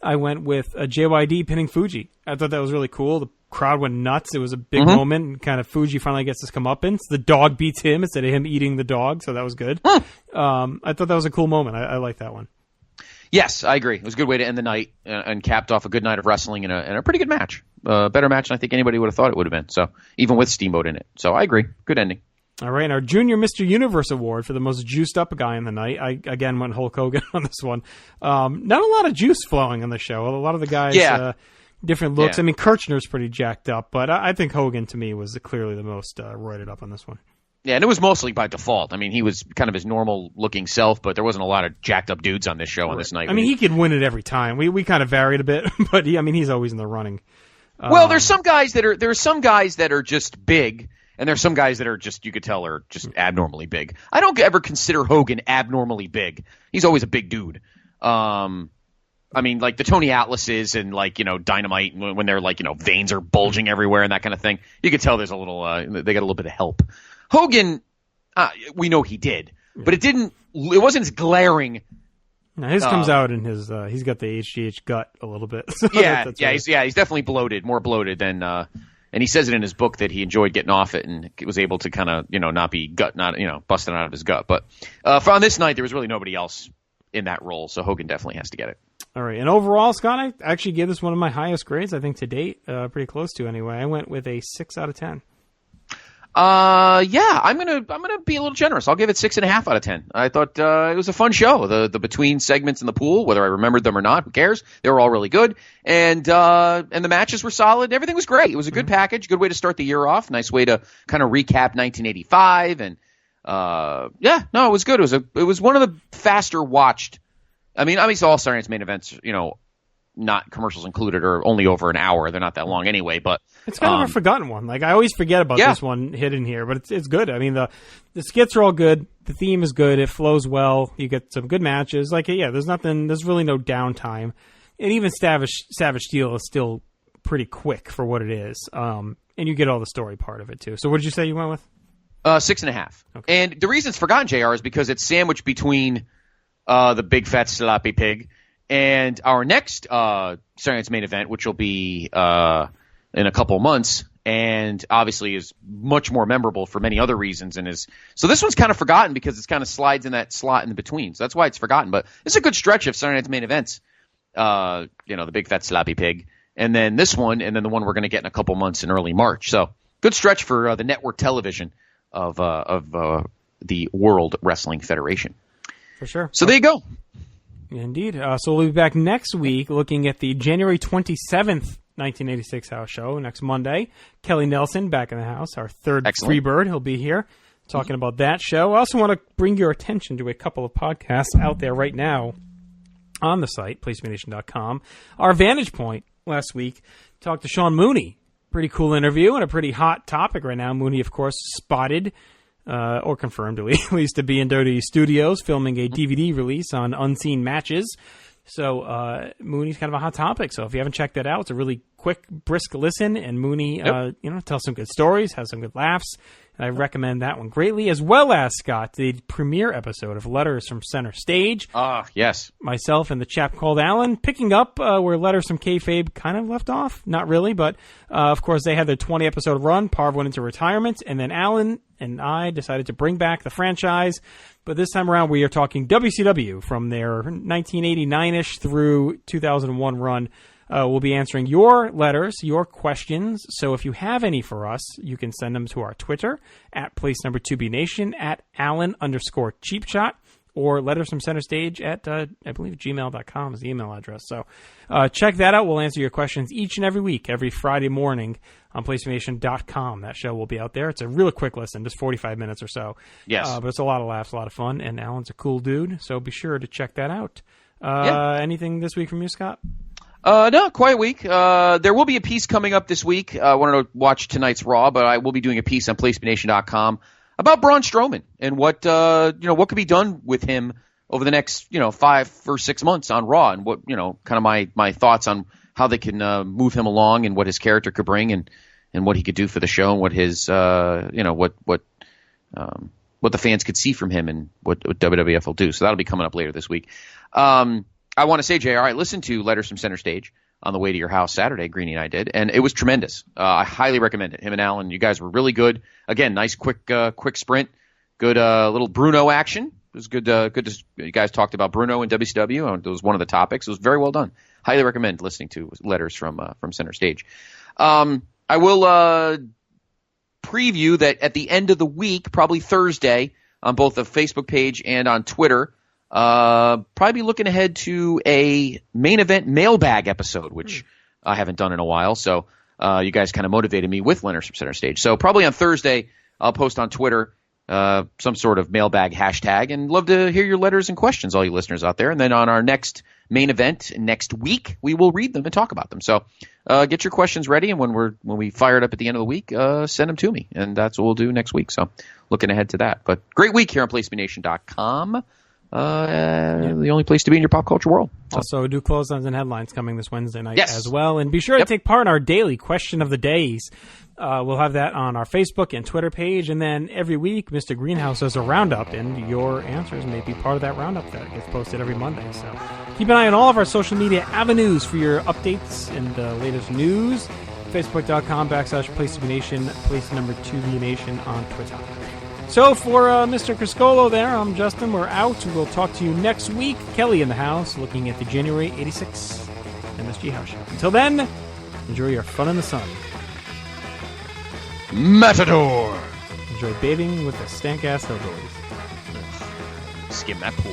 I went with JYD pinning Fuji. I thought that was really cool. The crowd went nuts. It was a big moment, and kind of Fuji finally gets his comeuppance. The dog beats him instead of him eating the dog, so that was good. I thought that was a cool moment. I like that one. Yes, I agree. It was a good way to end the night and capped off a good night of wrestling and a pretty good match. Better match than I think anybody would have thought it would have been. So even with Steamboat in it. So I agree. Good ending. All right, our Junior Mr. Universe Award for the most juiced up guy in the night. I again went Hulk Hogan on this one. Not a lot of juice flowing on the show. A lot of the guys, different looks. Yeah. I mean, Kirchner's pretty jacked up, but I think Hogan to me was clearly the most roided up on this one. Yeah, and it was mostly by default. I mean, he was kind of his normal looking self, but there wasn't a lot of jacked up dudes on this show on this night. I mean, he could win it every time. We kind of varied a bit, but he's always in the running. Well, there's some guys that are just big, and there's some guys that are just, you could tell, are just abnormally big. I don't ever consider Hogan abnormally big. He's always a big dude. I mean, like the Tony Atlases and Dynamite, when they're veins are bulging everywhere and that kind of thing, you could tell there's a little, they got a little bit of help. Hogan, we know he did, but it wasn't as glaring. Now his comes out in his, he's got the HGH gut a little bit. So he's definitely bloated, more bloated than, and he says it in his book that he enjoyed getting off it and was able to kind of, not be busting out of his gut. But on this night, there was really nobody else in that role, so Hogan definitely has to get it. All right, and overall, Scott, I actually gave this one of my highest grades, I think, to date, pretty close to anyway. I went with a 6 out of 10. I'm gonna be a little generous. I'll give it 6.5 out of 10. I thought it was a fun show. The between segments in the pool, whether I remembered them or not, who cares? They were all really good, and the matches were solid. Everything was great. It was a good package. Good way to start the year off. Nice way to kind of recap 1985, and it was good. It was one of the faster watched. I mean, obviously all Saturday Night's main events, not commercials included, or only over an hour. They're not that long anyway, but it's kind of a forgotten one. Like I always forget about this one hidden here, but it's good. I mean, the skits are all good. The theme is good. It flows well. You get some good matches. There's really no downtime. And even Savage Steel is still pretty quick for what it is. And you get all the story part of it too. So what did you say you went with? 6.5. Okay. And the reason it's forgotten, JR, is because it's sandwiched between the big fat sloppy pig and our next Saturday Night's main event, which will be in a couple of months, and obviously is much more memorable for many other reasons. So this one's kind of forgotten because it's kind of slides in that slot in between. So that's why it's forgotten. But it's a good stretch of Saturday Night's main events. The big fat sloppy pig, and then this one, and then the one we're going to get in a couple months in early March. So good stretch for the network television of the World Wrestling Federation. For sure. So there you go. Indeed. So we'll be back next week looking at the January 27th, 1986 house show next Monday. Kelly Nelson back in the house, our third Freebird. He'll be here talking about that show. I also want to bring your attention to a couple of podcasts out there right now on the site, PlaceToBeNation.com. Our Vantage Point last week. Talked to Sean Mooney. Pretty cool interview and a pretty hot topic right now. Mooney, of course, spotted, or confirmed at least, to be in WWE Studios filming a DVD release on Unseen Matches. So Mooney's kind of a hot topic. So if you haven't checked that out, it's a really quick, brisk listen. And Mooney, tells some good stories, has some good laughs. And I recommend that one greatly, as well as, Scott, the premiere episode of Letters from Center Stage. Yes. Myself and the chap called Alan, picking up where Letters from Kayfabe kind of left off. Not really, but of course they had their 20-episode run. Parv went into retirement, and then Alan and I decided to bring back the franchise. But this time around, we are talking WCW from their 1989-ish through 2001 run. We'll be answering your letters, your questions. So if you have any for us, you can send them to our Twitter at @place2bnation, at Alan_cheapshot, or letters from center stage at, I believe, gmail.com is the email address. So check that out. We'll answer your questions each and every week, every Friday morning on PlayStation.com. That show will be out there. It's a really quick listen, just 45 minutes or so. Yes. But it's a lot of laughs, a lot of fun, and Alan's a cool dude, so be sure to check that out. Anything this week from you, Scott? No, quiet week. There will be a piece coming up this week. I wanted to watch tonight's Raw, but I will be doing a piece on PlayStation.com about Braun Strowman and what could be done with him over the next 5 or 6 months on Raw, and what kind of my thoughts on how they can move him along and what his character could bring and what he could do for the show, and what his what the fans could see from him, and what WWF will do. So that'll be coming up later this week. I want to say, JR, I listened to Letters from Center Stage on the way to your house Saturday. Greenie and I did, and it was tremendous. I highly recommend it. Him and Alan, you guys were really good. Again, nice quick sprint. Good little Bruno action. It was good. You guys talked about Bruno and WCW. It was one of the topics. It was very well done. Highly recommend listening to Letters from Center Stage. I will preview that at the end of the week, probably Thursday, on both the Facebook page and on Twitter. Probably be looking ahead to a main event mailbag episode, which I haven't done in a while. So you guys kind of motivated me with Letters from Center Stage. So probably on Thursday, I'll post on Twitter some sort of mailbag hashtag, and love to hear your letters and questions, all you listeners out there. And then on our next main event next week, we will read them and talk about them. So get your questions ready, and when we fire it up at the end of the week, send them to me, and that's what we'll do next week. So looking ahead to that. But great week here on PlayStation.com. The only place to be in your pop culture world. So. Also, do closeouts and headlines coming this Wednesday night as well. And be sure to take part in our daily question of the days. We'll have that on our Facebook and Twitter page. And then every week, Mr. Greenhouse does a roundup, and your answers may be part of that roundup that gets posted every Monday. So keep an eye on all of our social media avenues for your updates and the latest news. Facebook.com/PlaceToBeNation, place2BNation on Twitter. So for Mr. Criscolo there, I'm Justin. We're out. We'll talk to you next week. Kelly in the house, looking at the January 86 MSG House Show. Until then, enjoy your fun in the sun. Matador! Enjoy bathing with the stank-ass hillbillies. Skim that pool.